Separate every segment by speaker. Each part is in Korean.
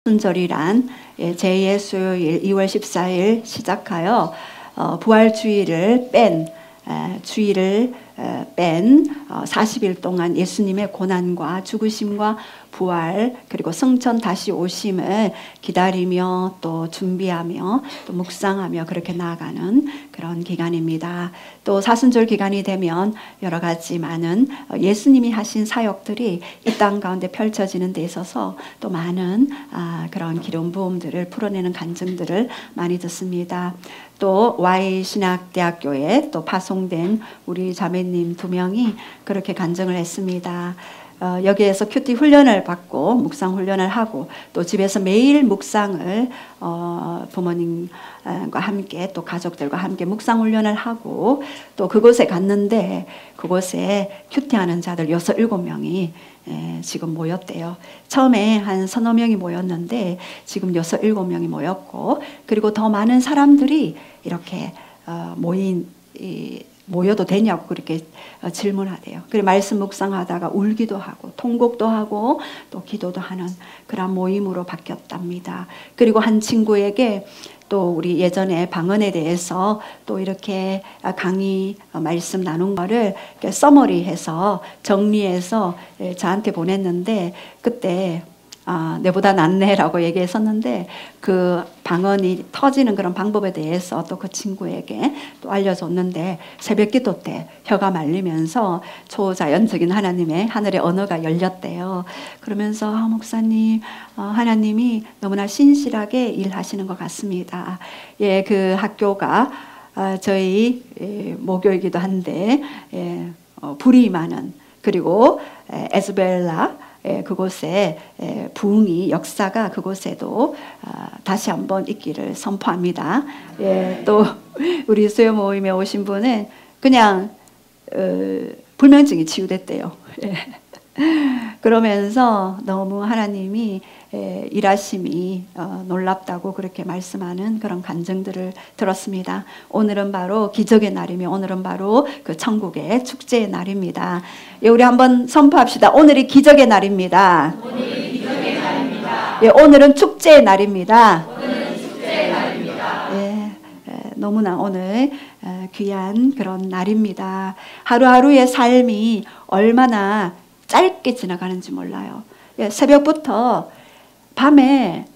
Speaker 1: 순절이란 제2의 수요일 2월 14일 시작하여 부활주의를 뺀 40일 동안 예수님의 고난과 죽으심과 부활 그리고 성천 다시 오심을 기다리며 또 준비하며 또 묵상하며 그렇게 나아가는 그런 기간입니다. 또 사순절 기간이 되면 여러 가지 많은 예수님이 하신 사역들이 이 땅 가운데 펼쳐지는 데 있어서 또 많은 그런 기름 부음들을 풀어내는 간증들을 많이 듣습니다. 또 Y신학대학교에 또 파송된 우리 자매님 2명이 그렇게 간증을 했습니다. 여기에서 큐티 훈련을 받고 묵상 훈련을 하고 또 집에서 매일 묵상을 부모님과 함께 또 가족들과 함께 묵상 훈련을 하고 또 그곳에 갔는데 그곳에 큐티하는 자들 6, 7명이 지금 모였대요. 처음에 한 서너 명이 모였는데 지금 6, 7명이 모였고 그리고 더 많은 사람들이 이렇게 모여도 되냐고 그렇게 질문하대요. 그리고 말씀 묵상하다가 울기도 하고 통곡도 하고 또 기도도 하는 그런 모임으로 바뀌었답니다. 그리고 한 친구에게 또 우리 예전에 방언에 대해서 또 이렇게 강의 말씀 나눈 거를 서머리해서 정리해서 저한테 보냈는데 그때 내보다 낫네라고 얘기했었는데 그 방언이 터지는 그런 방법에 대해서 또 그 친구에게 또 알려줬는데 새벽기도 때 혀가 말리면서 초자연적인 하나님의 하늘의 언어가 열렸대요. 그러면서 목사님 하나님이 너무나 신실하게 일하시는 것 같습니다. 예, 그 학교가 저희 모교이기도 한데 불이 많은 그리고 에스벨라 그곳에 부흥이 역사가 그곳에도 다시 한번 있기를 선포합니다. 또 우리 수요 모임에 오신 분은 그냥 불면증이 치유됐대요. 그러면서 너무 하나님이 일하심이 놀랍다고 그렇게 말씀하는 그런 간증들을 들었습니다. 오늘은 바로 기적의 날이며 오늘은 바로 그 천국의 축제의 날입니다. 우리 한번 선포합시다. 오늘이 기적의 날입니다.
Speaker 2: 오늘이 기적의 날입니다.
Speaker 1: 오늘은 축제의 날입니다.
Speaker 2: 오늘은 축제의 날입니다.
Speaker 1: 너무나 오늘 귀한 그런 날입니다. 하루하루의 삶이 얼마나 짧게 지나가는지 몰라요. 새벽부터 밤에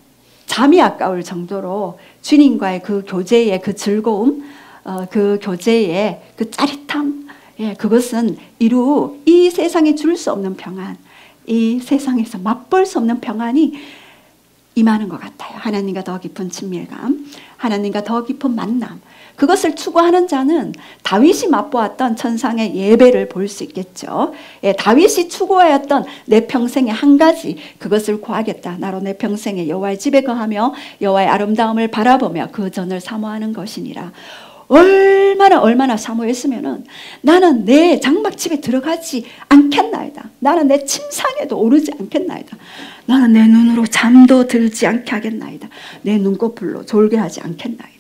Speaker 1: 잠이 아까울 정도로 주님과의 그 교제의 그 즐거움, 그 교제의 그 짜릿함, 그것은 이루 이 세상에 줄 수 없는 평안, 이 세상에서 맛볼 수 없는 평안이 임하는 것 같아요. 하나님과 더 깊은 친밀감, 하나님과 더 깊은 만남, 그것을 추구하는 자는 다윗이 맛보았던 천상의 예배를 볼 수 있겠죠. 다윗이 추구하였던 내 평생의 한 가지 그것을 구하겠다. 나로 내 평생에 여호와의 집에 거하며 여호와의 아름다움을 바라보며 그 전을 사모하는 것이니라. 얼마나 사모했으면은 나는 내 장막집에 들어가지 않겠나이다. 나는 내 침상에도 오르지 않겠나이다. 나는 내 눈으로 잠도 들지 않게 하겠나이다. 내 눈꺼풀로 졸게 하지 않겠나이다.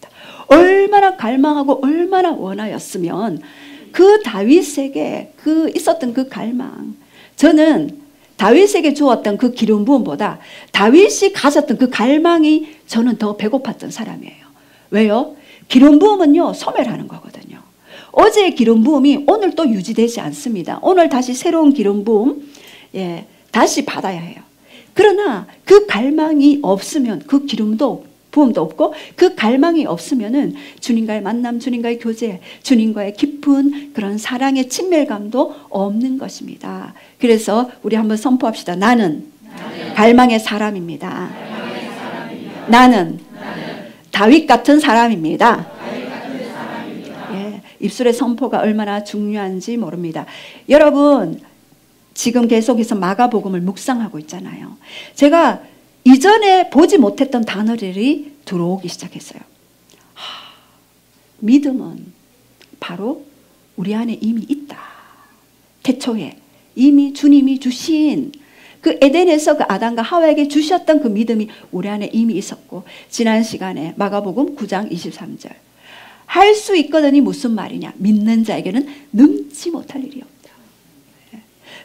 Speaker 1: 얼마나 갈망하고 얼마나 원하였으면 그 다윗에게 있었던 그 갈망, 저는 다윗에게 주었던 그 기름 부음보다 다윗이 가졌던 그 갈망이 저는 더 배고팠던 사람이에요. 왜요? 기름 부음은요 소멸하는 거거든요. 어제의 기름 부음이 오늘 또 유지되지 않습니다. 오늘 다시 새로운 기름 부음 다시 받아야 해요. 그러나 그 갈망이 없으면 그 기름도 부음도 없고 그 갈망이 없으면은 주님과의 만남, 주님과의 교제, 주님과의 깊은 그런 사랑의 친밀감도 없는 것입니다. 그래서 우리 한번 선포합시다. 나는 갈망의 사람입니다. 나는 다윗 같은 사람입니다. 입술의 선포가 얼마나 중요한지 모릅니다. 여러분 지금 계속해서 마가복음을 묵상하고 있잖아요. 제가 이전에 보지 못했던 단어들이 들어오기 시작했어요. 믿음은 바로 우리 안에 이미 있다. 태초에 이미 주님이 주신 그 에덴에서 그 아담과 하와에게 주셨던 그 믿음이 우리 안에 이미 있었고 지난 시간에 마가복음 9장 23절 할 수 있거든이 무슨 말이냐. 믿는 자에게는 능치 못할 일이 없다.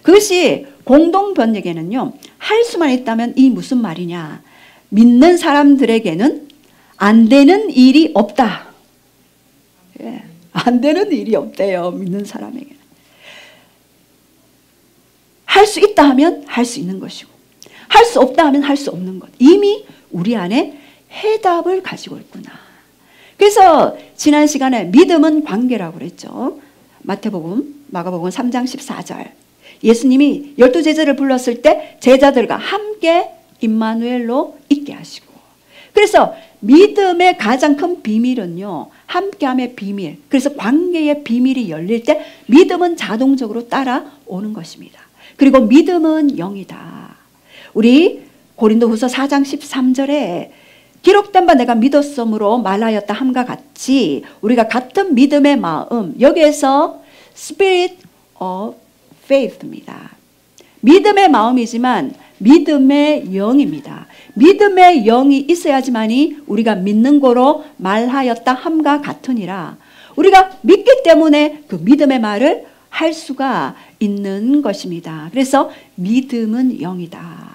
Speaker 1: 그것이 공동 번역에는요 할 수만 있다면 이 무슨 말이냐 믿는 사람들에게는 안 되는 일이 없다. 예, 안 되는 일이 없대요. 믿는 사람에게는. 할 수 있다 하면 할 수 있는 것이고, 할 수 없다 하면 할 수 없는 것. 이미 우리 안에 해답을 가지고 있구나. 그래서 지난 시간에 믿음은 관계라고 그랬죠. 마태복음, 마가복음 3장 14절. 예수님이 12제자를 불렀을 때 제자들과 함께 임마누엘로 있게 하시고, 그래서 믿음의 가장 큰 비밀은요, 함께함의 비밀. 그래서 관계의 비밀이 열릴 때 믿음은 자동적으로 따라오는 것입니다. 그리고 믿음은 영이다. 우리 고린도후서 4장 13절에 기록된 바 내가 믿었으므로 말하였다 함과 같이 우리가 같은 믿음의 마음, 여기에서 Spirit of Faith입니다. 믿음의 마음이지만 믿음의 영입니다. 믿음의 영이 있어야지만이 우리가 믿는 거로 말하였다 함과 같으니라. 우리가 믿기 때문에 그 믿음의 말을 할 수가 있는 것입니다. 그래서 믿음은 영이다.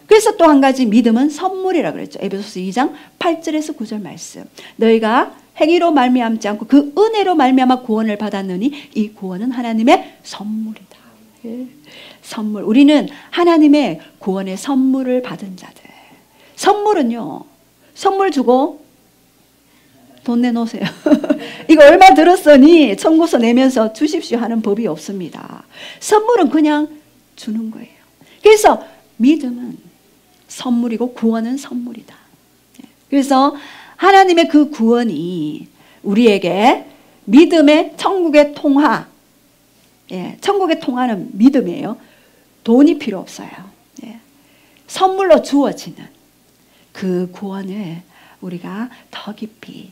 Speaker 1: 그래서 또 한 가지 믿음은 선물이라 그랬죠. 에베소서 2장 8절에서 9절 말씀. 너희가 행위로 말미암지 않고 그 은혜로 말미암아 구원을 받았느니 이 구원은 하나님의 선물이다. 예. 선물. 우리는 하나님의 구원의 선물을 받은 자들. 선물은요, 선물 주고 돈 내놓으세요. 이거 얼마 들었으니 청구서 내면서 주십시오 하는 법이 없습니다. 선물은 그냥 주는 거예요. 그래서 믿음은 선물이고 구원은 선물이다. 그래서 하나님의 그 구원이 우리에게 믿음의 천국의 통화, 천국의 통화는 믿음이에요. 돈이 필요 없어요. 선물로 주어지는 그 구원을 우리가 더 깊이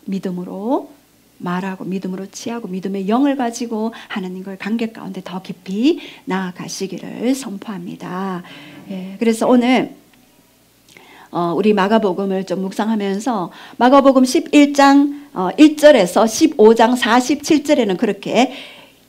Speaker 1: 믿음으로 말하고 믿음으로 취하고 믿음의 영을 가지고 하나님과의 관계 가운데 더 깊이 나아가시기를 선포합니다. 그래서 오늘 우리 마가복음을 좀 묵상하면서 마가복음 11장 1절에서 15장 47절에는 그렇게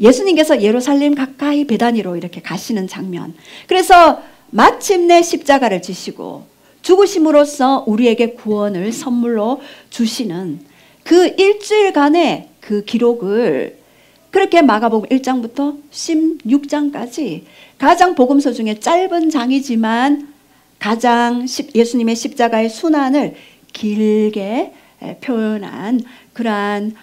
Speaker 1: 예수님께서 예루살렘 가까이 베다니로 이렇게 가시는 장면. 그래서 마침내 십자가를 지시고 죽으심으로써 우리에게 구원을 선물로 주시는 그 일주일간의 그 기록을 그렇게 마가복음 1장부터 16장까지 가장 복음서 중에 짧은 장이지만 가장 예수님의 십자가의 순환을 길게 표현한 그러한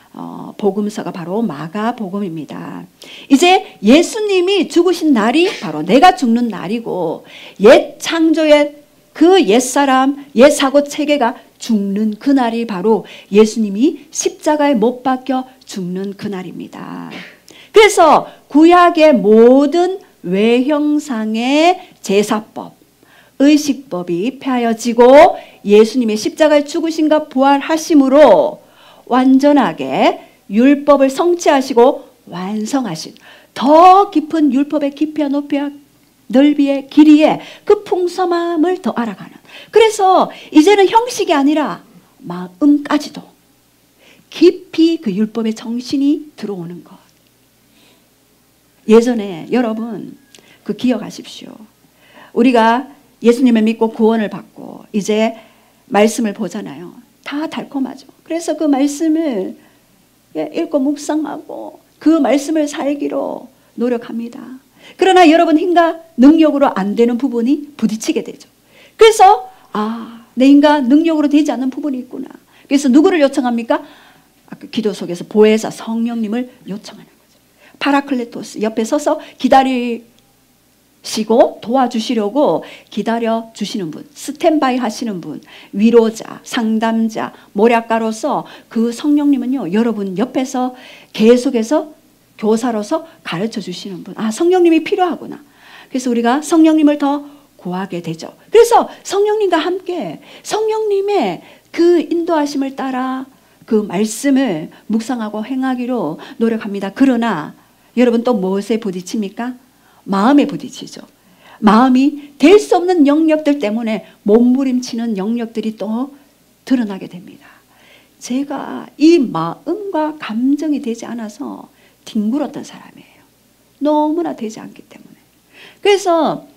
Speaker 1: 복음서가 바로 마가복음입니다. 이제 예수님이 죽으신 날이 바로 내가 죽는 날이고 옛 창조의 그 옛사람, 옛사고 체계가 죽는 그날이 바로 예수님이 십자가에 못 박혀 죽는 그날입니다. 그래서 구약의 모든 외형상의 제사법, 의식법이 폐하여지고 예수님의 십자가에 죽으심과 부활하심으로 완전하게 율법을 성취하시고 완성하신 더 깊은 율법의 깊이와 높이와 넓이의 길이에 그 풍성함을 더 알아가는. 그래서 이제는 형식이 아니라 마음까지도 깊이 그 율법의 정신이 들어오는 것. 예전에 여러분 그 기억하십시오. 우리가 예수님을 믿고 구원을 받고 이제 말씀을 보잖아요. 다 달콤하죠. 그래서 그 말씀을 읽고 묵상하고 그 말씀을 살기로 노력합니다. 그러나 여러분 힘과 능력으로 안 되는 부분이 부딪히게 되죠. 그래서 내 힘과 능력으로 되지 않는 부분이 있구나. 그래서 누구를 요청합니까? 아까 기도 속에서 보혜사 성령님을 요청하는 거죠. 파라클레토스 옆에 서서 기다리시고 도와주시려고 기다려주시는 분, 스탠바이 하시는 분, 위로자, 상담자, 모략가로서 그 성령님은요, 여러분 옆에서 계속해서 교사로서 가르쳐 주시는 분. 성령님이 필요하구나. 그래서 우리가 성령님을 더 구하게 되죠. 그래서 성령님과 함께 성령님의 그 인도하심을 따라 그 말씀을 묵상하고 행하기로 노력합니다. 그러나 여러분 또 무엇에 부딪힙니까? 마음에 부딪히죠. 마음이 될 수 없는 영역들 때문에 몸부림치는 영역들이 또 드러나게 됩니다. 제가 이 마음과 감정이 되지 않아서 뒹굴었던 사람이에요. 너무나 되지 않기 때문에. 그래서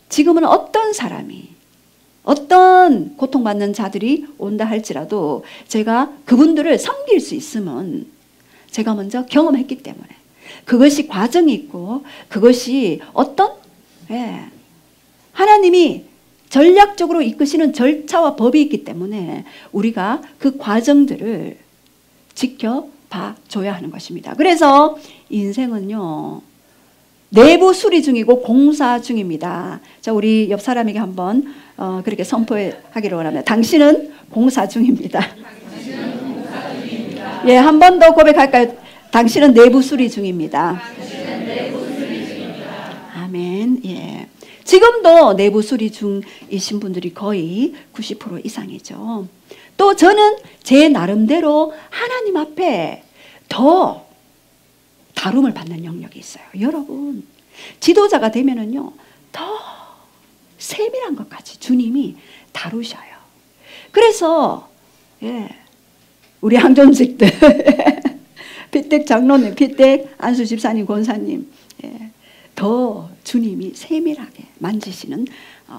Speaker 1: 지금은 어떤 사람이 어떤 고통받는 자들이 온다 할지라도 제가 그분들을 섬길 수 있으면 제가 먼저 경험했기 때문에 그것이 과정이 있고 그것이 어떤 하나님이 전략적으로 이끄시는 절차와 법이 있기 때문에 우리가 그 과정들을 지켜봐 줘야 하는 것입니다. 그래서 인생은요, 내부 수리 중이고 공사 중입니다. 자, 우리 옆 사람에게 한번 그렇게 선포하기를 원합니다. 당신은 공사 중입니다. 예, 한 번 더 고백할까요? 당신은 내부 수리 중입니다. 아멘. 예. 지금도 내부 수리 중이신 분들이 거의 90% 이상이죠. 또 저는 제 나름대로 하나님 앞에 더 다룸을 받는 영역이 있어요. 여러분, 지도자가 되면은요, 더 세밀한 것까지 주님이 다루셔요. 그래서, 우리 항존직들, 피택 장로님, 피택 안수 집사님, 권사님, 더 주님이 세밀하게 만지시는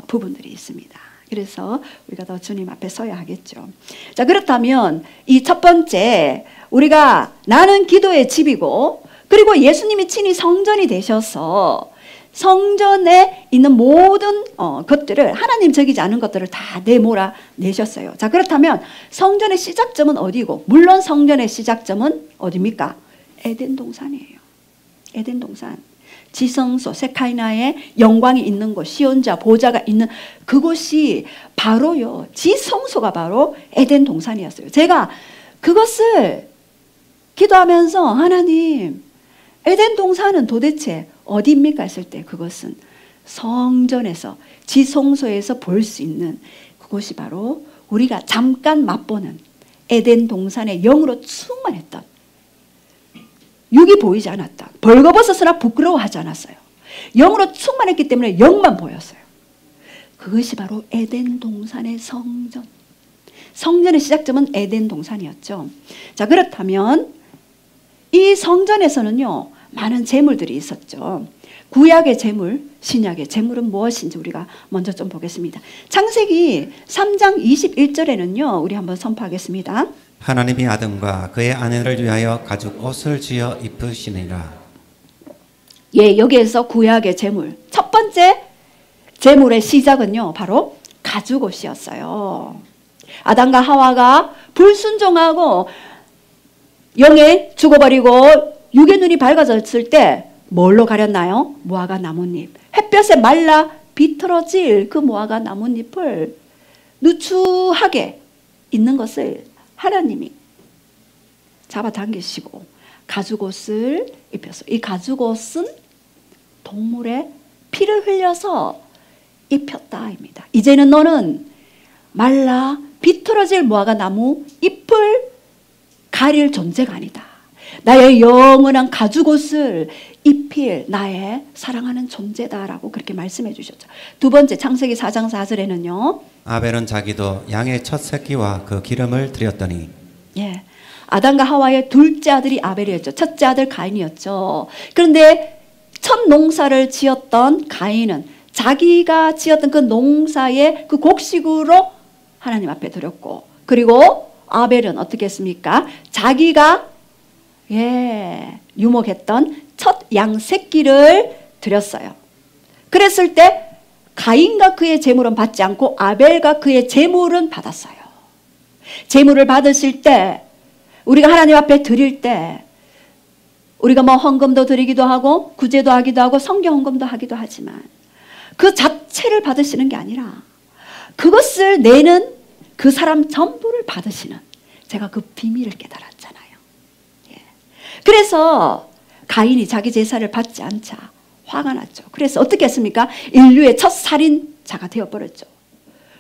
Speaker 1: 부분들이 있습니다. 그래서 우리가 더 주님 앞에 서야 하겠죠. 자, 그렇다면 이 첫 번째, 우리가 나는 기도의 집이고, 그리고 예수님이 친히 성전이 되셔서 성전에 있는 모든 것들을, 하나님적이지 않은 것들을 다 내몰아 내셨어요. 자, 그렇다면 성전의 시작점은 어디고, 물론 성전의 시작점은 어디입니까? 에덴 동산이에요. 에덴 동산. 지성소 세카이나의 영광이 있는 곳, 시온자 보좌가 있는 그곳이 바로요, 지성소가 바로 에덴 동산이었어요. 제가 그것을 기도하면서 하나님, 에덴 동산은 도대체 어디입니까 했을 때 그것은 성전에서, 지성소에서 볼 수 있는 그곳이 바로 우리가 잠깐 맛보는 에덴 동산의 영으로 충만했던, 육이 보이지 않았다, 벌거벗었으나 부끄러워하지 않았어요. 영으로 충만했기 때문에 영만 보였어요. 그것이 바로 에덴 동산의 성전. 성전의 시작점은 에덴 동산이었죠. 자, 그렇다면 이 성전에서는요, 많은 제물들이 있었죠. 구약의 제물, 신약의 제물은 무엇인지 우리가 먼저 좀 보겠습니다. 창세기 3장 21절에는요, 우리 한번 선포하겠습니다.
Speaker 3: 하나님이 아담과 그의 아내를 위하여 가죽 옷을 지어 입으시니라.
Speaker 1: 예, 여기에서 구약의 제물, 첫 번째 제물의 시작은요, 바로 가죽 옷이었어요. 아담과 하와가 불순종하고 영에 죽어버리고 육의 눈이 밝아졌을 때 뭘로 가렸나요? 무화과 나뭇잎. 햇볕에 말라 비틀어질 그 무화과 나뭇잎을 누추하게 있는 것을 하나님이 잡아당기시고 가죽옷을 입혔어요. 이 가죽옷은 동물의 피를 흘려서 입혔다입니다. 이제는 너는 말라 비틀어질 무화과 나무 잎을 가릴 존재가 아니다. 나의 영원한 가죽옷을 입힐 나의 사랑하는 존재다라고 그렇게 말씀해 주셨죠. 두 번째, 창세기 4장 4절에는요.
Speaker 3: 아벨은 자기도 양의 첫 새끼와 그 기름을 드렸더니.
Speaker 1: 예, 아담과 하와의 둘째 아들이 아벨이었죠. 첫째 아들 가인이었죠. 그런데 첫 농사를 지었던 가인은 자기가 지었던 그 농사의 그 곡식으로 하나님 앞에 드렸고, 그리고 아벨은 어떻게 했습니까? 자기가 유목했던 첫 양 새끼를 드렸어요. 그랬을 때 가인과 그의 제물은 받지 않고 아벨과 그의 제물은 받았어요. 제물을 받으실 때, 우리가 하나님 앞에 드릴 때, 우리가 뭐 헌금도 드리기도 하고 구제도 하기도 하고 성경 헌금도 하기도 하지만 그 자체를 받으시는 게 아니라 그것을 내는 그 사람 전부를 받으시는, 제가 그 비밀을 깨달았잖아요. 그래서 가인이 자기 제사를 받지 않자 화가 났죠. 그래서 어떻게 했습니까? 인류의 첫 살인자가 되어버렸죠.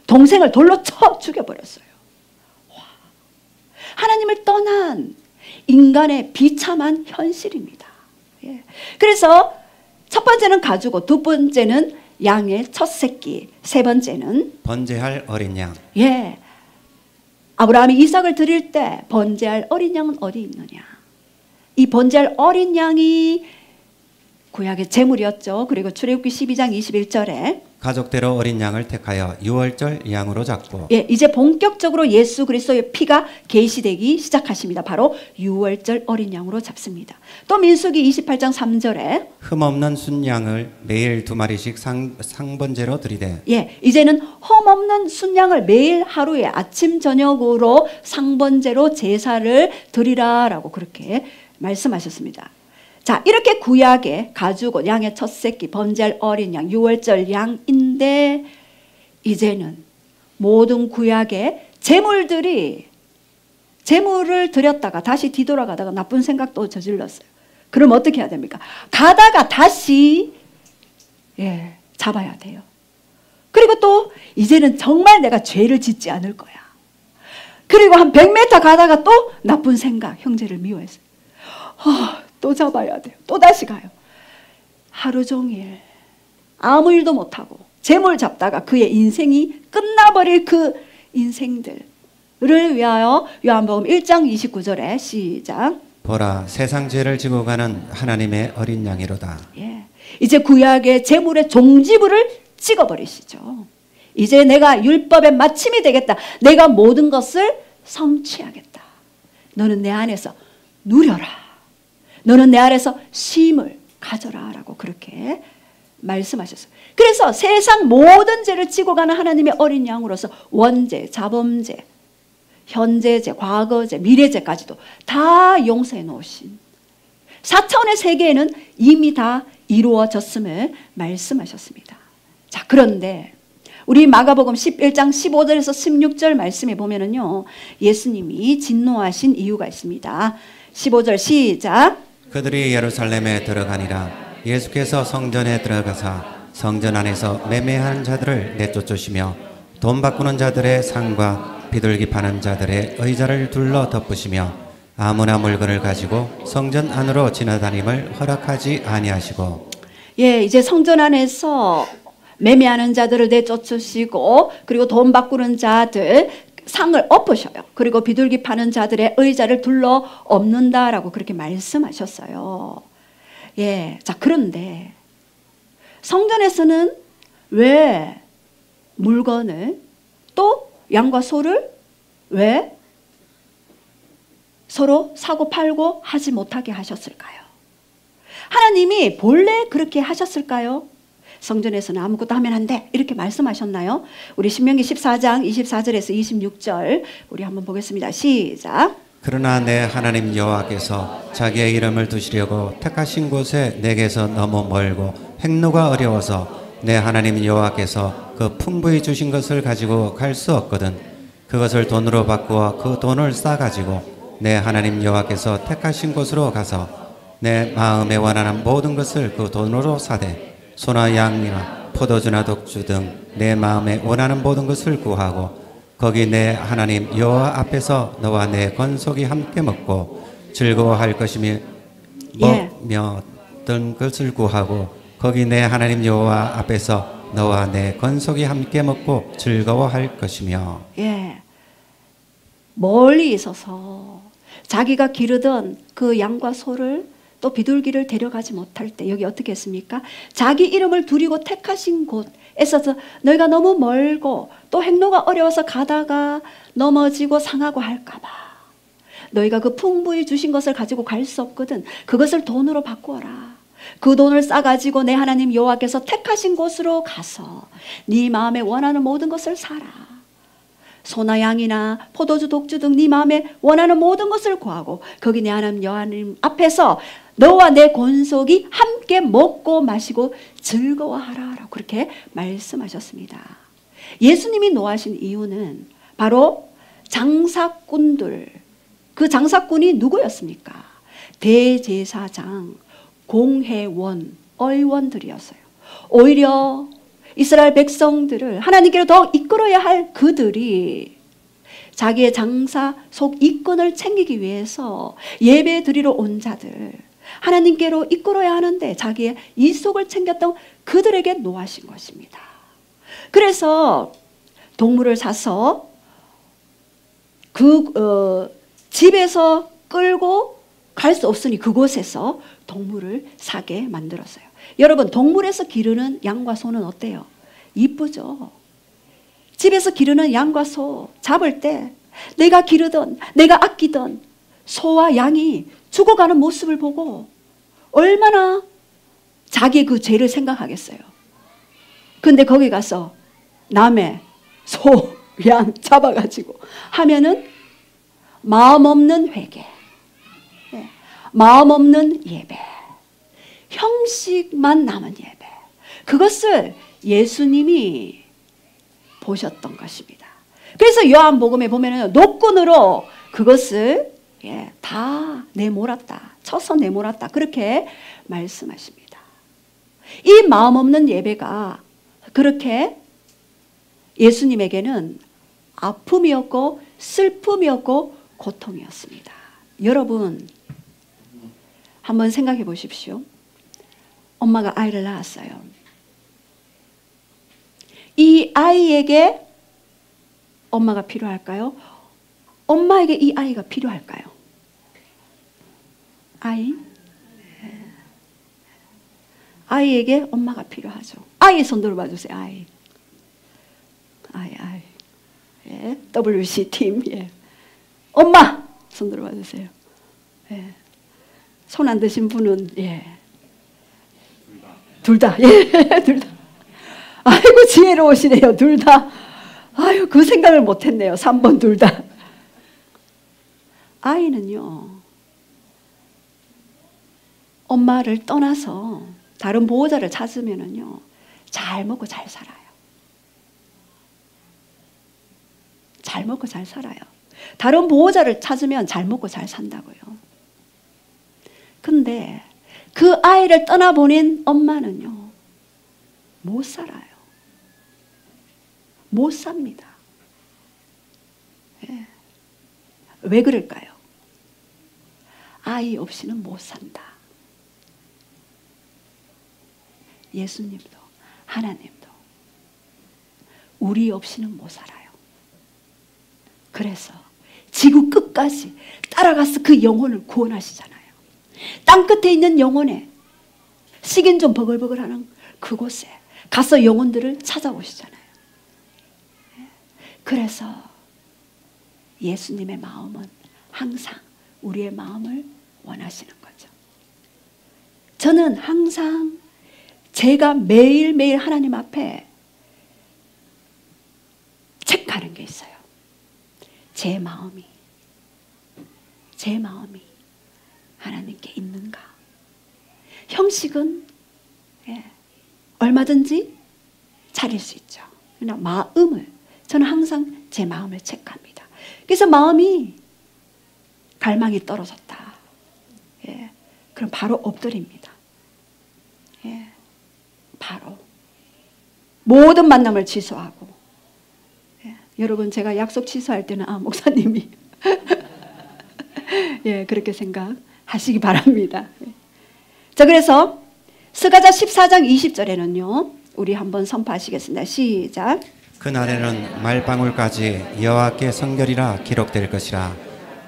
Speaker 1: 동생을 돌로 쳐 죽여버렸어요. 와. 하나님을 떠난 인간의 비참한 현실입니다. 그래서 첫 번째는 가죽옷, 두 번째는 양의 첫 새끼, 세 번째는
Speaker 3: 번제할 어린 양.
Speaker 1: 아브라함이 이삭을 드릴 때 번제할 어린 양은 어디 있느냐? 이 번제할 어린 양이 구약의 제물이었죠. 그리고 출애굽기 12장 21절에
Speaker 3: 가족대로 어린 양을 택하여 유월절 양으로 잡고
Speaker 1: 예, 이제 본격적으로 예수 그리스도의 피가 계시되기 시작하십니다. 바로 유월절 어린 양으로 잡습니다. 또 민수기 28장 3절에
Speaker 3: 흠없는 순양을 매일 2마리씩 상번제로 드리되
Speaker 1: 예, 이제는 흠없는 순양을 매일 하루에 아침 저녁으로 상번제로 제사를 드리라라고 그렇게 말씀하셨습니다. 자, 이렇게 구약의 가죽옷, 양의 첫 새끼, 번제할 어린 양, 유월절 양인데 이제는 모든 구약의 제물들이 제물을 드렸다가 다시 뒤돌아가다가 나쁜 생각도 저질렀어요. 그럼 어떻게 해야 됩니까? 가다가 다시 잡아야 돼요. 그리고 또 이제는 정말 내가 죄를 짓지 않을 거야. 그리고 한 100m 가다가 또 나쁜 생각, 형제를 미워했어요. 또 잡아야 돼요. 또 다시 가요. 하루 종일 아무 일도 못하고 재물 잡다가 그의 인생이 끝나버릴 그 인생들을 위하여 요한복음 1장 29절에 시작.
Speaker 3: 보라 세상 죄를 지고 가는 하나님의 어린 양이로다.
Speaker 1: 예, 이제 구약의 재물의 종지부를 찍어버리시죠. 이제 내가 율법의 마침이 되겠다. 내가 모든 것을 성취하겠다. 너는 내 안에서 누려라. 너는 내 안에서 쉼을 가져라 라고 그렇게 말씀하셨어요. 그래서 세상 모든 죄를 지고 가는 하나님의 어린 양으로서 원죄, 자범죄, 현재죄, 과거죄, 미래죄까지도 다 용서해 놓으신 4차원의 세계에는 이미 다 이루어졌음을 말씀하셨습니다. 자, 그런데 우리 마가복음 11장 15절에서 16절 말씀에 보면은요, 예수님이 진노하신 이유가 있습니다. 15절 시작.
Speaker 3: 그들이 예루살렘에 들어가니라. 예수께서 성전에 들어가사 성전 안에서 매매하는 자들을 내쫓으시며 돈 바꾸는 자들의 상과 비둘기 파는 자들의 의자를 둘러 덮으시며 아무나 물건을 가지고 성전 안으로 지나다님을 허락하지 아니하시고.
Speaker 1: 예, 이제 성전 안에서 매매하는 자들을 내쫓으시고 그리고 돈 바꾸는 자들 상을 엎으셔요. 그리고 비둘기 파는 자들의 의자를 둘러 엎는다라고 그렇게 말씀하셨어요. 예, 자, 그런데 성전에서는 왜 물건을 또 양과 소를 왜 서로 사고 팔고 하지 못하게 하셨을까요? 하나님이 본래 그렇게 하셨을까요? 성전에서는 아무것도 하면 안 돼 이렇게 말씀하셨나요? 우리 신명기 14장 24절에서 26절 우리 한번 보겠습니다. 시작.
Speaker 3: 그러나 내 하나님 여호와께서 자기의 이름을 두시려고 택하신 곳에 내게서 너무 멀고 행로가 어려워서 내 하나님 여호와께서 그 풍부히 주신 것을 가지고 갈 수 없거든. 그것을 돈으로 바꾸어 그 돈을 싸가지고 내 하나님 여호와께서 택하신 곳으로 가서 내 마음에 원하는 모든 것을 그 돈으로 사되 소나 양이나 포도주나 독주 등 내 마음에 원하는 모든 것을 구하고 거기 내 하나님 여호와 앞에서 너와 내 건속이 함께 먹고 즐거워할 것이며 먹며 어떤 것을 구하고 거기 내 하나님 여호와 앞에서 너와 내 건속이 함께 먹고 즐거워할 것이며.
Speaker 1: 예, 멀리 있어서 자기가 기르던 그 양과 소를 또 비둘기를 데려가지 못할 때 여기 어떻게 했습니까? 자기 이름을 두리고 택하신 곳에서 너희가 너무 멀고 또 행로가 어려워서 가다가 넘어지고 상하고 할까 봐 너희가 그 풍부히 주신 것을 가지고 갈 수 없거든. 그것을 돈으로 바꾸어라. 그 돈을 싸가지고 내 하나님 여호와께서 택하신 곳으로 가서 네 마음에 원하는 모든 것을 사라. 소나 양이나 포도주 독주 등 네 마음에 원하는 모든 것을 구하고 거기 내 하나님 여호와님 앞에서 너와 내 권속이 함께 먹고 마시고 즐거워하라라고 그렇게 말씀하셨습니다. 예수님이 노하신 이유는 바로 장사꾼들, 그 장사꾼이 누구였습니까? 대제사장, 공회원, 의원들이었어요. 오히려 이스라엘 백성들을 하나님께로 더 이끌어야 할 그들이 자기의 장사 속 이권을 챙기기 위해서 예배 드리러 온 자들, 하나님께로 이끌어야 하는데 자기의 이속을 챙겼던 그들에게 노하신 것입니다. 그래서 동물을 사서 집에서 끌고 갈 수 없으니 그곳에서 동물을 사게 만들었어요. 여러분, 동물에서 기르는 양과 소는 어때요? 이쁘죠. 집에서 기르는 양과 소 잡을 때 내가 기르던, 내가 아끼던 소와 양이 죽어가는 모습을 보고 얼마나 자기의 그 죄를 생각하겠어요. 근데 거기 가서 남의 소, 양 잡아가지고 하면은 마음 없는 회개, 마음 없는 예배, 형식만 남은 예배, 그것을 예수님이 보셨던 것입니다. 그래서 요한복음에 보면은 노끈으로 그것을 다 내몰았다, 쳐서 내몰았다, 그렇게 말씀하십니다. 이 마음 없는 예배가 그렇게 예수님에게는 아픔이었고 슬픔이었고 고통이었습니다. 여러분 한번 생각해 보십시오. 엄마가 아이를 낳았어요. 이 아이에게 엄마가 필요할까요? 엄마에게 이 아이가 필요할까요? 아이에게 엄마가 필요하죠. 아이 손 들어봐 주세요. 아이. 예, WC 팀. 예. 엄마 손 들어봐 주세요. 예. 손 안 드신 분은 둘 다. 예, 둘 다. 아이고 지혜로우시네요. 둘 다. 아유 그 생각을 못했네요. 3번 둘 다. 아이는요, 엄마를 떠나서 다른 보호자를 찾으면은요, 잘 먹고 잘 살아요. 잘 먹고 잘 살아요. 다른 보호자를 찾으면 잘 먹고 잘 산다고요. 근데 그 아이를 떠나보낸 엄마는요, 못 살아요. 못 삽니다. 예. 왜 그럴까요? 아이 없이는 못 산다. 예수님도 하나님도 우리 없이는 못 살아요. 그래서 지구 끝까지 따라가서 그 영혼을 구원하시잖아요. 땅 끝에 있는 영혼에 식인 좀 버글버글하는 그곳에 가서 영혼들을 찾아오시잖아요. 그래서 예수님의 마음은 항상 우리의 마음을 원하시는 거죠. 저는 항상 제가 매일매일 하나님 앞에 체크하는 게 있어요. 제 마음이 하나님께 있는가? 형식은 얼마든지 차릴 수 있죠. 그러나 마음을, 저는 항상 제 마음을 체크합니다. 그래서 마음이 갈망이 떨어졌다. 그럼 바로 엎드립니다. 바로 모든 만남을 취소하고. 여러분 제가 약속 취소할 때는 목사님이 그렇게 생각하시기 바랍니다. 자, 그래서 스가랴 14장 20절에는요 우리 한번 선포하시겠습니다. 시작.
Speaker 3: 그날에는 말방울까지 여호와께 성결이라 기록될 것이라.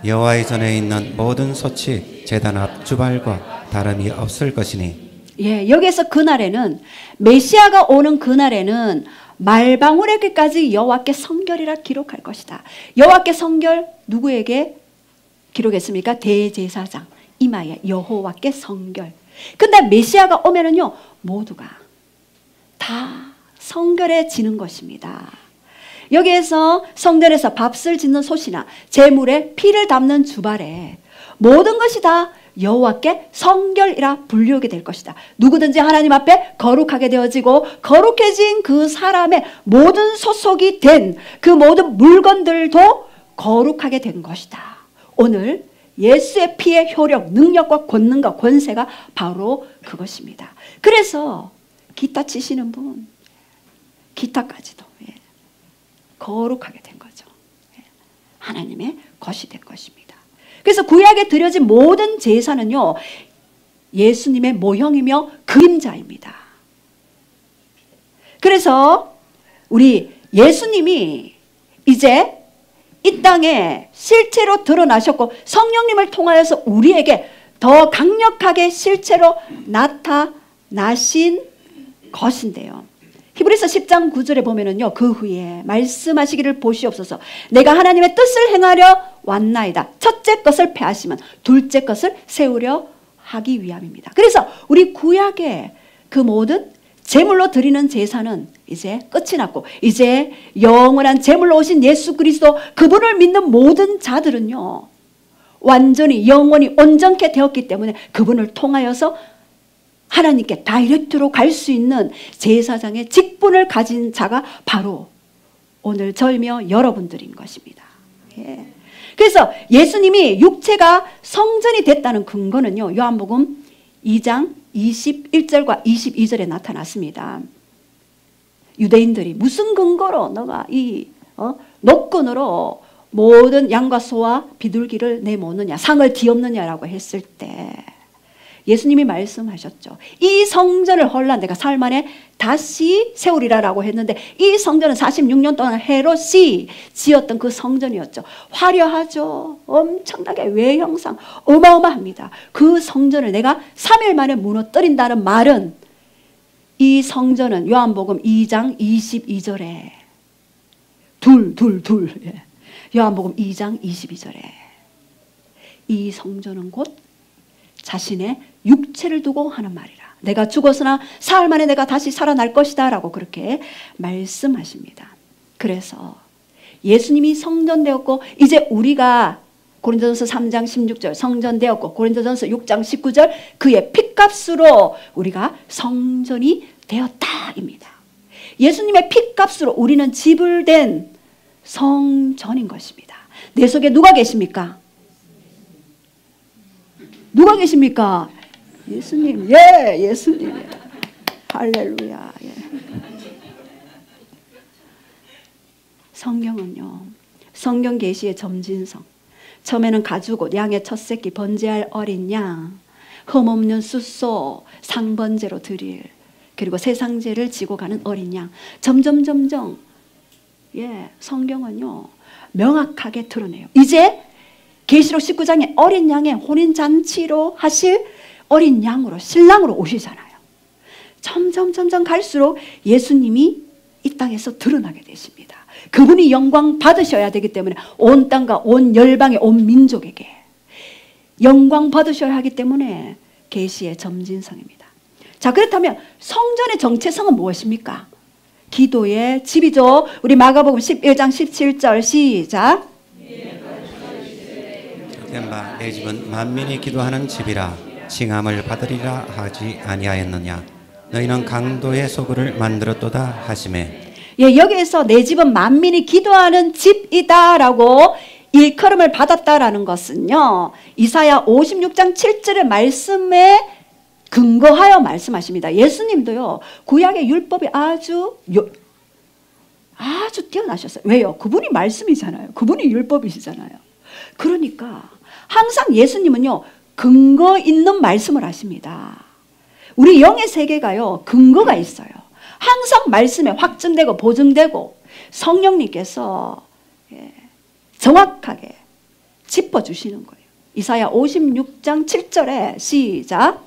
Speaker 3: 여호와의 전에 있는 모든 솥이 제단 앞 주발과 다름이 없을 것이니.
Speaker 1: 여기에서 그날에는, 메시아가 오는 그날에는 말방울에게까지 여호와께 성결이라 기록할 것이다. 여호와께 성결, 누구에게 기록했습니까? 대제사장 이마에 여호와께 성결. 근데 메시아가 오면은요 모두가 다 성결해지는 것입니다. 여기에서 성전에서 밥을 짓는 솥이나 제물에 피를 담는 주발에 모든 것이 다 여호와께 성결이라 불리우게 될 것이다. 누구든지 하나님 앞에 거룩하게 되어지고 거룩해진 그 사람의 모든 소속이 된 그 모든 물건들도 거룩하게 된 것이다. 오늘 예수의 피의 효력, 능력과 권능과 권세가 바로 그것입니다. 그래서 기타 치시는 분, 기타까지도 거룩하게 된 거죠. 하나님의 것이 된 것입니다. 그래서 구약에 드려진 모든 제사는요 예수님의 모형이며 그림자입니다. 그래서 우리 예수님이 이제 이 땅에 실체로 드러나셨고 성령님을 통하여서 우리에게 더 강력하게 실체로 나타나신 것인데요. 히브리서 10장 9절에 보면은요, 그 후에 말씀하시기를 보시옵소서. 내가 하나님의 뜻을 행하려 왔나이다. 첫째 것을 패하시면 둘째 것을 세우려 하기 위함입니다. 그래서 우리 구약의 그 모든 제물로 드리는 제사는 이제 끝이 났고, 이제 영원한 제물로 오신 예수 그리스도, 그분을 믿는 모든 자들은요, 완전히 영원히 온전케 되었기 때문에 그분을 통하여서 하나님께 다이렉트로 갈 수 있는 제사장의 직분을 가진 자가 바로 오늘 저이며 여러분들인 것입니다. 예. 그래서 예수님이 육체가 성전이 됐다는 근거는요, 요한복음 2장 21절과 22절에 나타났습니다. 유대인들이 무슨 근거로 너가 이 노끈으로 모든 양과 소와 비둘기를 내모느냐, 상을 뒤엎느냐라고 했을 때 예수님이 말씀하셨죠. 이 성전을 헐라 내가 사흘 만에 다시 세우리라라고 했는데, 이 성전은 46년 동안 헤롯이 지었던 그 성전이었죠. 화려하죠. 엄청나게 외형상 어마어마합니다. 그 성전을 내가 3일 만에 무너뜨린다는 말은, 이 성전은 요한복음 2장 22절에 예. 요한복음 2장 22절에 이 성전은 곧 자신의 육체를 두고 하는 말이라. 내가 죽었으나 사흘 만에 내가 다시 살아날 것이다 라고 그렇게 말씀하십니다. 그래서 예수님이 성전되었고, 이제 우리가 고린도전서 3장 16절 성전되었고, 고린도전서 6장 19절 그의 핏값으로 우리가 성전이 되었다입니다. 예수님의 핏값으로 우리는 지불된 성전인 것입니다. 내 속에 누가 계십니까? 누가 계십니까? 예수님. 예, 예수님. 할렐루야. 예. 성경은요, 성경 계시의 점진성. 처음에는 가죽옷, 양의 첫 새끼, 번제할 어린 양, 흠없는 숫소, 상번제로 드릴, 그리고 세상제를 지고 가는 어린 양. 점점 예, 성경은요 명확하게 드러내요. 이제 계시록 19장에 어린 양의 혼인잔치로 하실 어린 양으로, 신랑으로 오시잖아요. 점점 갈수록 예수님이 이 땅에서 드러나게 되십니다. 그분이 영광 받으셔야 되기 때문에 온 땅과 온 열방의 온 민족에게 영광 받으셔야 하기 때문에 계시의 점진성입니다. 자, 그렇다면 성전의 정체성은 무엇입니까? 기도의 집이죠. 우리 마가복음 11장 17절 시작.
Speaker 3: 바 내 집은 만민이 기도하는 집이라 칭함을 받으리라 하지 아니하였느냐. 너희는 강도의 소굴을 만들었도다 하시매.
Speaker 1: 예, 여기에서 내 집은 만민이 기도하는 집이다라고 일컬음을 받았다라는 것은요, 이사야 56장 7절의 말씀에 근거하여 말씀하십니다. 예수님도요, 구약의 율법이 아주 뛰어나셨어요. 왜요? 그분이 말씀이잖아요. 그분이 율법이시잖아요. 그러니까 항상 예수님은요, 근거 있는 말씀을 하십니다. 우리 영의 세계가요, 근거가 있어요. 항상 말씀에 확증되고 보증되고 성령님께서 정확하게 짚어주시는 거예요. 이사야 56장 7절에 시작.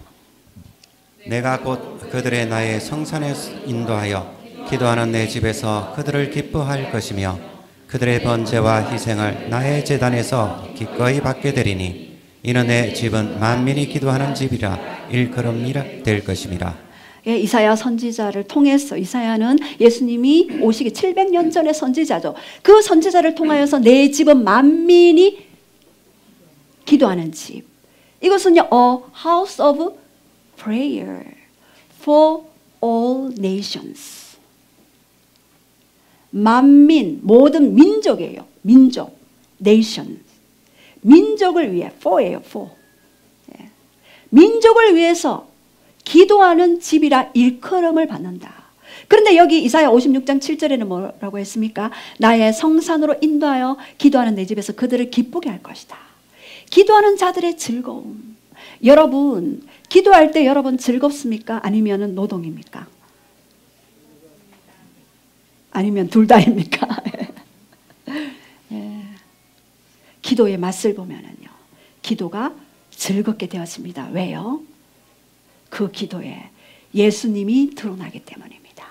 Speaker 3: 내가 곧 그들의 나의 성산에 인도하여 기도하는 내 집에서 그들을 기뻐할 것이며 그들의 번제와 희생을 나의 제단에서 기꺼이 받게 되리니 이는 내 집은 만민이 기도하는 집이라 일컬음이라 될 것임이라.
Speaker 1: 예, 이사야 선지자를 통해서, 이사야는 예수님이 오시기 700년 전의 선지자죠. 그 선지자를 통하여서 내 집은 만민이 기도하는 집. 이것은요, a house of prayer for all nations. 만민, 모든 민족이에요. 민족, nation. 민족을 위해, for예요, for. 예. 민족을 위해서 기도하는 집이라 일컬음을 받는다. 그런데 여기 이사야 56장 7절에는 뭐라고 했습니까? 나의 성산으로 인도하여 기도하는 내 집에서 그들을 기쁘게 할 것이다. 기도하는 자들의 즐거움. 여러분, 기도할 때 여러분 즐겁습니까? 아니면 노동입니까? 아니면 둘 다입니까? 예. 기도의 맛을 보면은요, 기도가 즐겁게 되었습니다. 왜요? 그 기도에 예수님이 드러나기 때문입니다.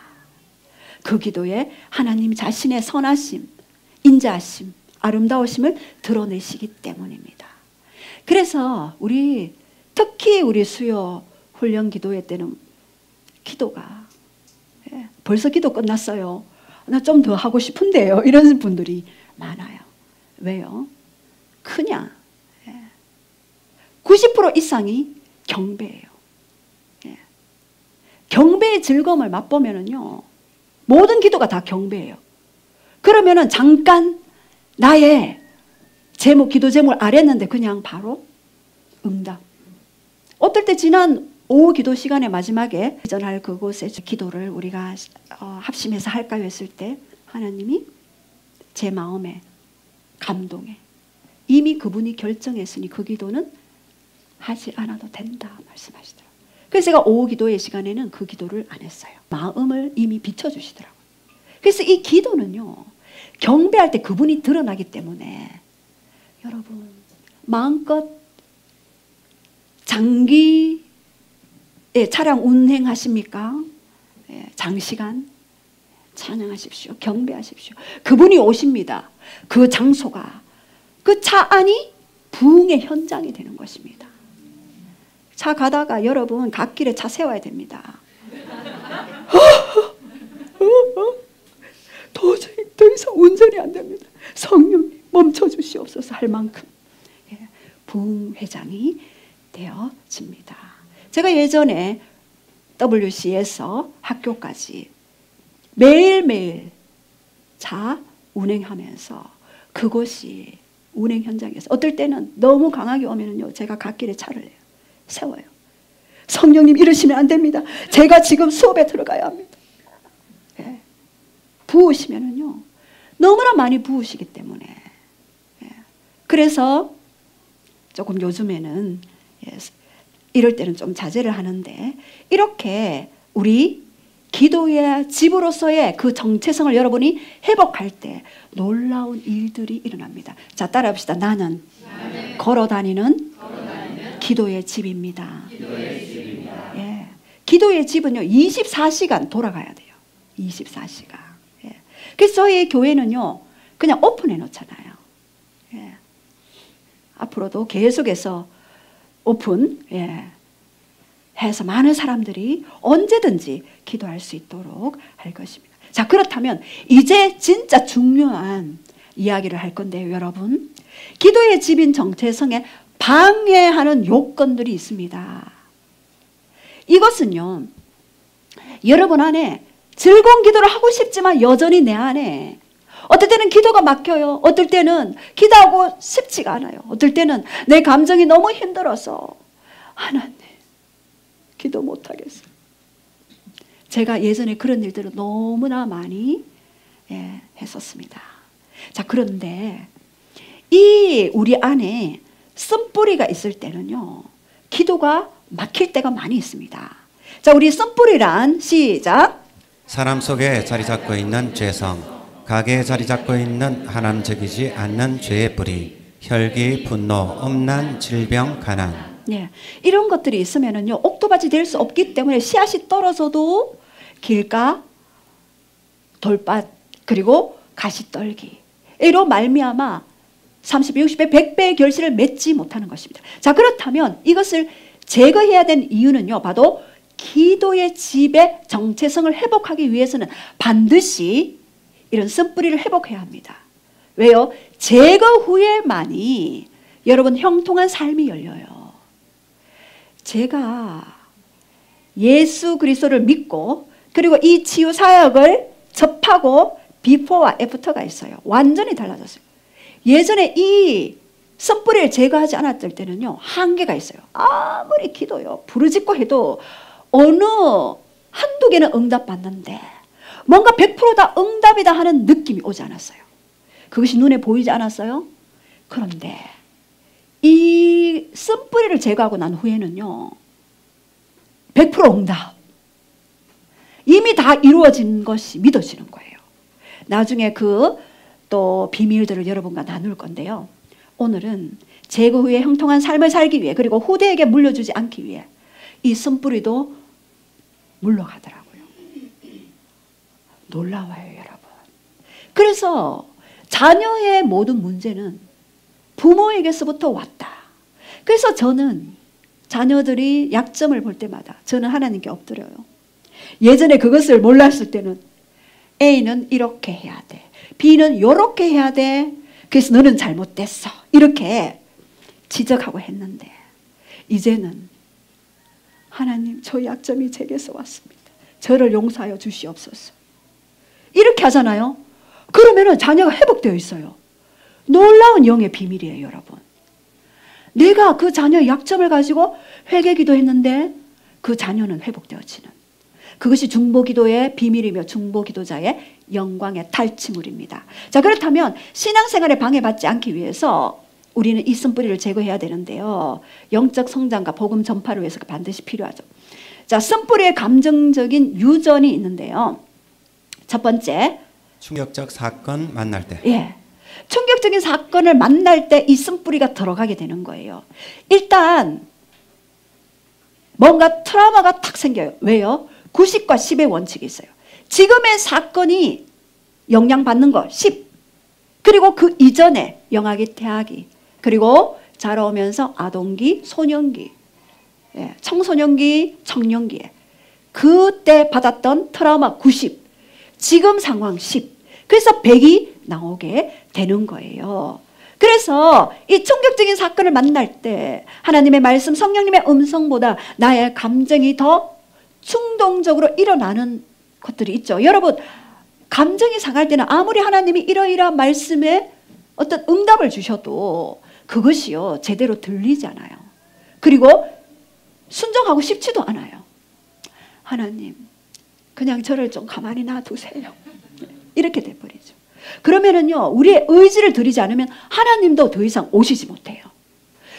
Speaker 1: 그 기도에 하나님 자신의 선하심, 인자하심, 아름다우심을 드러내시기 때문입니다. 그래서 특히 우리 수요 훈련 기도회 때는 기도가 벌써 기도 끝났어요. 나 좀 더 하고 싶은데요. 이런 분들이 많아요. 왜요? 그냥 90% 이상이 경배예요. 경배의 즐거움을 맛보면은요, 모든 기도가 다 경배예요. 그러면은 잠깐 나의 기도 제목을 아랬는데 그냥 바로 응답. 어떨 때 지난 오후 기도 시간의 마지막에 전할 그곳에 기도를 우리가 합심해서 할까요 했을 때 하나님이 제 마음에 감동해. 이미 그분이 결정했으니 그 기도는 하지 않아도 된다 말씀하시더라고요. 그래서 제가 오후 기도의 시간에는 그 기도를 안 했어요. 마음을 이미 비춰주시더라고요. 그래서 이 기도는요, 경배할 때 그분이 드러나기 때문에 여러분 마음껏 장기 차량 운행하십니까? 장시간 찬양하십시오. 경배하십시오. 그분이 오십니다. 그 장소가 그 차 안이 부흥의 현장이 되는 것입니다. 차 가다가 여러분 갓길에 차 세워야 됩니다. 도저히 더 이상 운전이 안 됩니다. 성령님 멈춰주시옵소서 할 만큼 부흥회장이 되어집니다. 제가 예전에 WC에서 학교까지 매일매일 차 운행하면서 그곳이 운행 현장에서 어떨 때는 너무 강하게 오면은요, 제가 갓길에 차를 세워요. 성령님 이러시면 안 됩니다. 제가 지금 수업에 들어가야 합니다. 부으시면은요, 너무나 많이 부으시기 때문에. 그래서 조금 요즘에는 이럴 때는 좀 자제를 하는데, 이렇게 우리 기도의 집으로서의 그 정체성을 여러분이 회복할 때 놀라운 일들이 일어납니다. 자, 따라합시다. 나는 걸어다니는 기도의 집입니다. 기도의 집은요, 24시간 돌아가야 돼요. 24시간. 그래서 저희 교회는요, 그냥 오픈해 놓잖아요. 앞으로도 계속해서 오픈 해서 많은 사람들이 언제든지 기도할 수 있도록 할 것입니다. 자, 그렇다면 이제 진짜 중요한 이야기를 할 건데요, 여러분. 기도의 집인 정체성에 방해하는 요건들이 있습니다. 이것은요, 여러분 안에 즐거운 기도를 하고 싶지만 여전히 내 안에 어떨 때는 기도가 막혀요. 어떨 때는 기도하고 싶지가 않아요. 어떨 때는 내 감정이 너무 힘들어서 하나님 기도 못하겠어요. 제가 예전에 그런 일들을 너무나 많이 했었습니다. 자, 그런데 이 우리 안에 쓴뿌리가 있을 때는요, 기도가 막힐 때가 많이 있습니다. 자, 우리 쓴뿌리란 시작.
Speaker 3: 사람 속에 자리 잡고 있는 죄성, 가게에 자리 잡고 있는 하나님적이지 않는 죄의 뿌리, 혈기, 분노, 음란, 질병, 가난.
Speaker 1: 이런 것들이 있으면은요, 옥토밭이 될 수 없기 때문에 씨앗이 떨어져도 길가, 돌밭, 그리고 가시떨기로 말미암아 30배, 60배, 100배의 결실을 맺지 못하는 것입니다. 자, 그렇다면 이것을 제거해야 되는 이유는요, 바로 기도의 집의 정체성을 회복하기 위해서는 반드시 이런 쓴뿌리를 회복해야 합니다. 왜요? 제거 후에만이 여러분 형통한 삶이 열려요. 제가 예수 그리스도를 믿고 그리고 이 치유 사역을 접하고 비포와 애프터가 있어요. 완전히 달라졌어요. 예전에 이 쓴뿌리를 제거하지 않았을 때는요, 한계가 있어요. 아무리 기도요, 부르짖고 해도 어느 한두 개는 응답받는데 뭔가 100%다 응답이다 하는 느낌이 오지 않았어요. 그것이 눈에 보이지 않았어요. 그런데 이 쓴뿌리를 제거하고 난 후에는요, 100% 응답. 이미 다 이루어진 것이 믿어지는 거예요. 나중에 그 또 비밀들을 여러분과 나눌 건데요. 오늘은 제거 후에 형통한 삶을 살기 위해, 그리고 후대에게 물려주지 않기 위해 이 쓴뿌리도 물러가더라고요. 놀라워요, 여러분. 그래서 자녀의 모든 문제는 부모에게서부터 왔다. 그래서 저는 자녀들이 약점을 볼 때마다 저는 하나님께 엎드려요. 예전에 그것을 몰랐을 때는 A는 이렇게 해야 돼, B는 이렇게 해야 돼, 그래서 너는 잘못됐어, 이렇게 지적하고 했는데 이제는 하나님, 저 약점이 제게서 왔습니다. 저를 용서하여 주시옵소서. 이렇게 하잖아요. 그러면 자녀가 회복되어 있어요. 놀라운 영의 비밀이에요, 여러분. 내가 그 자녀의 약점을 가지고 회개기도 했는데 그 자녀는 회복되어지는, 그것이 중보기도의 비밀이며 중보기도자의 영광의 탈취물입니다. 자, 그렇다면 신앙생활에 방해받지 않기 위해서 우리는 이 쓴뿌리를 제거해야 되는데요, 영적 성장과 복음 전파를 위해서 반드시 필요하죠. 자, 쓴뿌리의 감정적인 유전이 있는데요. 첫 번째,
Speaker 3: 충격적 사건 만날 때.
Speaker 1: 예, 충격적인 사건을 만날 때 이 쓴뿌리가 들어가게 되는 거예요. 일단 뭔가 트라우마가 탁 생겨요. 왜요? 90과 10의 원칙이 있어요. 지금의 사건이 영향받는 거 10, 그리고 그 이전에 영아기, 태아기, 그리고 자라오면서 아동기, 소년기, 청소년기, 청년기에 그때 받았던 트라우마 90, 지금 상황 10, 그래서 100이 나오게 되는 거예요. 그래서 이 충격적인 사건을 만날 때 하나님의 말씀, 성령님의 음성보다 나의 감정이 더 충동적으로 일어나는 것들이 있죠. 여러분, 감정이 상할 때는 아무리 하나님이 이러이러한 말씀에 어떤 응답을 주셔도 그것이요 제대로 들리지 않아요. 그리고 순종하고 싶지도 않아요. 하나님, 그냥 저를 좀 가만히 놔두세요. 이렇게 돼버리죠. 그러면은요, 우리의 의지를 드리지 않으면 하나님도 더 이상 오시지 못해요.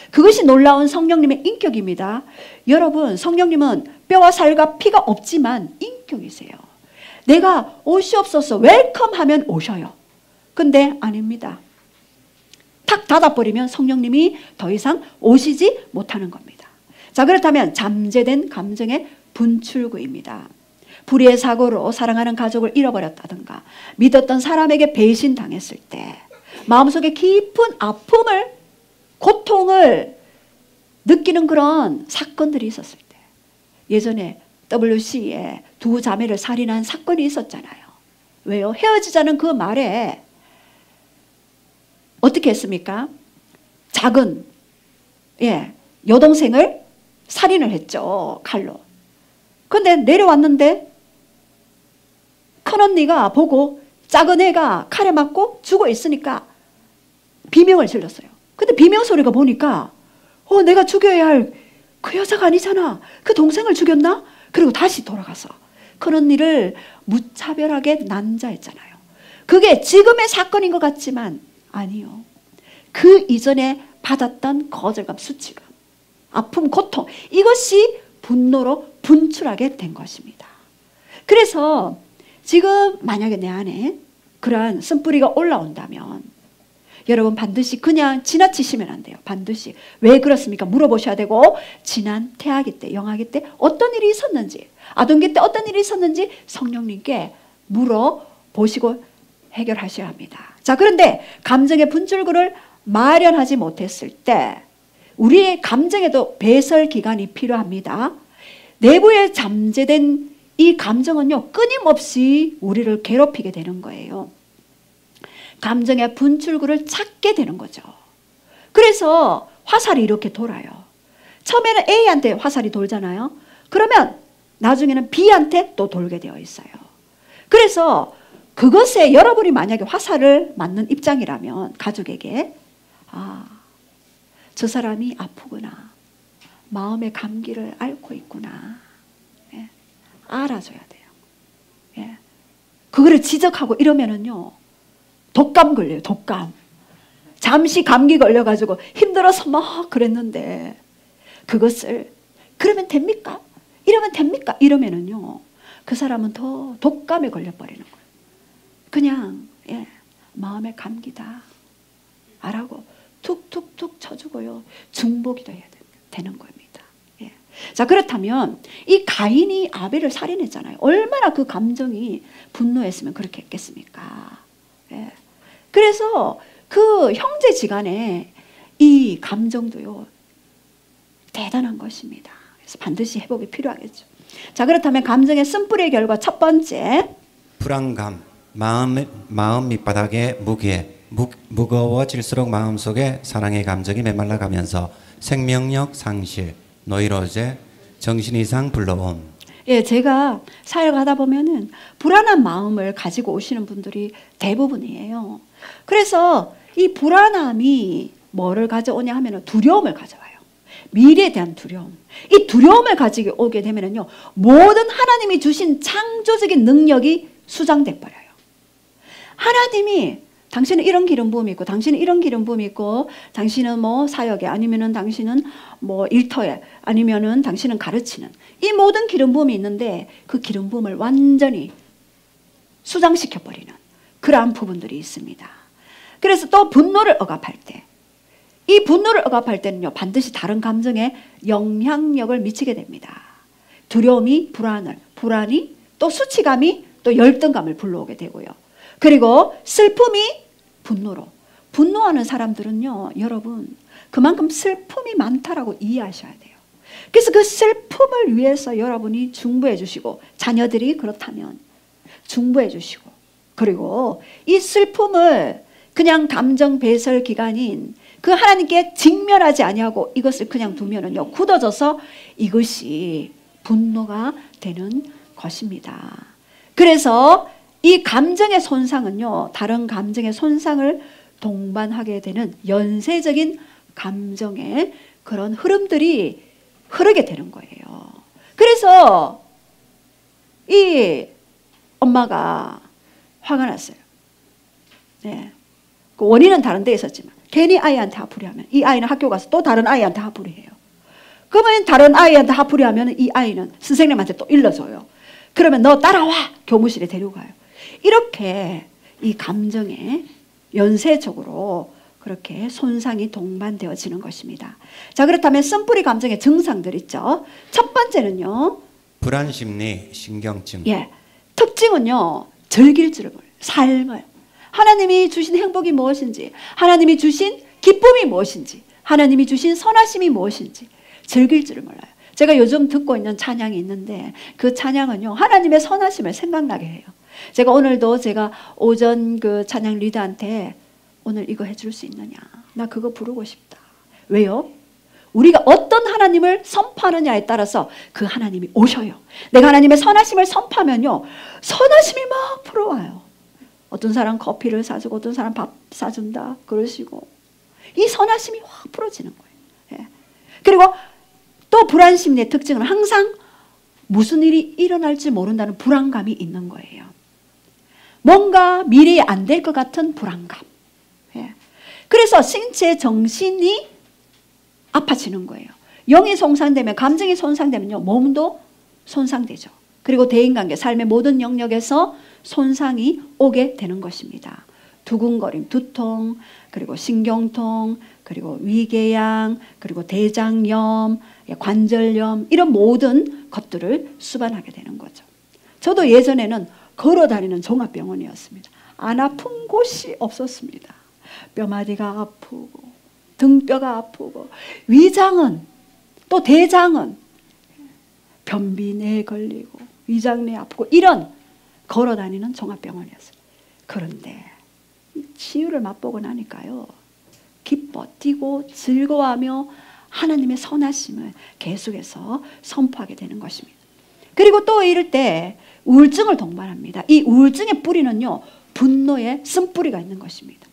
Speaker 1: 그것이 놀라운 성령님의 인격입니다. 여러분, 성령님은 뼈와 살과 피가 없지만 인격이세요. 내가 오시옵소서 웰컴 하면 오셔요. 근데 아닙니다. 탁 닫아버리면 성령님이 더 이상 오시지 못하는 겁니다. 자, 그렇다면 잠재된 감정의 분출구입니다. 불의의 사고로 사랑하는 가족을 잃어버렸다든가, 믿었던 사람에게 배신당했을 때, 마음속에 깊은 아픔을, 고통을 느끼는 그런 사건들이 있었을 때, 예전에 WC에 두 자매를 살인한 사건이 있었잖아요. 왜요? 헤어지자는 그 말에 어떻게 했습니까? 작은 여동생을 살인을 했죠, 칼로. 근데 내려왔는데 큰언니가 보고 작은 애가 칼에 맞고 죽어 있으니까 비명을 질렀어요. 근데 비명 소리가 보니까 내가 죽여야 할 그 여자가 아니잖아. 그 동생을 죽였나? 그리고 다시 돌아가서 큰언니를 무차별하게 난자했잖아요. 그게 지금의 사건인 것 같지만 아니요. 그 이전에 받았던 거절감, 수치감, 아픔, 고통, 이것이 분노로 분출하게 된 것입니다. 그래서 지금 만약에 내 안에 그러한 쓴뿌리가 올라온다면 여러분 반드시 그냥 지나치시면 안 돼요. 반드시. 왜 그렇습니까? 물어보셔야 되고, 지난 태아기 때, 영아기 때 어떤 일이 있었는지, 아동기 때 어떤 일이 있었는지 성령님께 물어보시고 해결하셔야 합니다. 자, 그런데 감정의 분출구를 마련하지 못했을 때 우리의 감정에도 배설 기간이 필요합니다. 내부에 잠재된 이 감정은요, 끊임없이 우리를 괴롭히게 되는 거예요. 감정의 분출구를 찾게 되는 거죠. 그래서 화살이 이렇게 돌아요. 처음에는 A한테 화살이 돌잖아요. 그러면 나중에는 B한테 또 돌게 되어 있어요. 그래서 그것에 여러분이 만약에 화살을 맞는 입장이라면 가족에게 저 사람이 아프구나, 마음의 감기를 앓고 있구나, 알아줘야 돼요. 그거를 지적하고 이러면은요, 독감 걸려요. 독감. 잠시 감기 걸려가지고 힘들어서 막 그랬는데 그것을 그러면 됩니까? 이러면 됩니까? 이러면은요, 그 사람은 더 독감에 걸려버리는 거예요. 그냥 마음의 감기다 라고 툭툭툭 쳐주고요, 중보기도 해야 되는 겁니다. 자, 그렇다면 이 가인이 아벨을 살인했잖아요. 얼마나 그 감정이 분노했으면 그렇게 했겠습니까? 예. 그래서 그 형제지간에 이 감정도요, 대단한 것입니다. 그래서 반드시 회복이 필요하겠죠. 자, 그렇다면 감정의 쓴뿌리의 결과 첫 번째,
Speaker 3: 불안감, 마음 밑바닥에 무거워질수록 마음속에 사랑의 감정이 메말라가면서 생명력 상실, 노이로제, 정신 이상 불러옴.
Speaker 1: 예, 제가 사역하다 보면은 불안한 마음을 가지고 오시는 분들이 대부분이에요. 그래서 이 불안함이 뭐를 가져오냐 하면은 두려움을 가져와요. 미래에 대한 두려움. 이 두려움을 가지고 오게 되면은요, 모든 하나님이 주신 창조적인 능력이 수장돼 버려요. 하나님이 당신은 이런 기름 부음이 있고, 당신은 이런 기름 부음이 있고, 당신은 뭐 사역에, 아니면은 당신은 뭐 일터에, 아니면은 당신은 가르치는 이 모든 기름 부음이 있는데 그 기름 부음을 완전히 수장시켜 버리는 그러한 부분들이 있습니다. 그래서 또 분노를 억압할 때, 이 분노를 억압할 때는요, 반드시 다른 감정에 영향력을 미치게 됩니다. 두려움이 불안이 또 수치감이 또 열등감을 불러오게 되고요. 그리고 슬픔이 분노하는 사람들은요, 여러분, 그만큼 슬픔이 많다라고 이해하셔야 돼요. 그래서 그 슬픔을 위해서 여러분이 중보해 주시고, 자녀들이 그렇다면 중보해 주시고, 그리고 이 슬픔을 그냥 감정 배설 기간인 그 하나님께 직면하지 아니하고 이것을 그냥 두면은요, 굳어져서 이것이 분노가 되는 것입니다. 그래서 이 감정의 손상은요, 다른 감정의 손상을 동반하게 되는 연쇄적인 감정의 그런 흐름들이 흐르게 되는 거예요. 그래서 이 엄마가 화가 났어요. 네. 그 원인은 다른 데 있었지만 괜히 아이한테 화풀이 하면 이 아이는 학교 가서 또 다른 아이한테 화풀이 해요. 그러면 다른 아이한테 화풀이 하면 이 아이는 선생님한테 또 일러줘요. 그러면 너 따라와! 교무실에 데려가요. 이렇게 이 감정에 연쇄적으로 그렇게 손상이 동반되어지는 것입니다. 자, 그렇다면 쓴뿌리 감정의 증상들 있죠. 첫 번째는요,
Speaker 3: 불안심리, 신경증.
Speaker 1: 예, 특징은요, 즐길 줄을 몰라요. 삶을, 하나님이 주신 행복이 무엇인지, 하나님이 주신 기쁨이 무엇인지, 하나님이 주신 선하심이 무엇인지 즐길 줄을 몰라요. 제가 요즘 듣고 있는 찬양이 있는데 그 찬양은요, 하나님의 선하심을 생각나게 해요. 제가 오늘도 제가 오전 그 찬양 리더한테 오늘 이거 해줄 수 있느냐, 나 그거 부르고 싶다. 왜요? 우리가 어떤 하나님을 선포하느냐에 따라서 그 하나님이 오셔요. 내가 하나님의 선하심을 선포하면요, 선하심이 막 풀어와요. 어떤 사람 커피를 사주고 어떤 사람 밥 사준다 그러시고, 이 선하심이 확 풀어지는 거예요. 예. 그리고 또 불안심리의 특징은 항상 무슨 일이 일어날지 모른다는 불안감이 있는 거예요. 뭔가 미래에 안 될 것 같은 불안감. 예. 그래서 신체, 정신이 아파지는 거예요. 영이 손상되면, 감정이 손상되면요, 몸도 손상되죠. 그리고 대인관계, 삶의 모든 영역에서 손상이 오게 되는 것입니다. 두근거림, 두통, 그리고 신경통, 그리고 위궤양, 그리고 대장염, 관절염, 이런 모든 것들을 수반하게 되는 거죠. 저도 예전에는 걸어다니는 종합병원이었습니다. 안 아픈 곳이 없었습니다. 뼈마디가 아프고 등뼈가 아프고 위장은, 또 대장은 변비내에 걸리고 위장내에 아프고, 이런 걸어다니는 종합병원이었어요. 그런데 치유를 맛보고 나니까요, 기뻐 뛰고 즐거워하며 하나님의 선하심을 계속해서 선포하게 되는 것입니다. 그리고 또 이럴 때 우울증을 동반합니다. 이 우울증의 뿌리는요, 분노의 쓴뿌리가 있는 것입니다.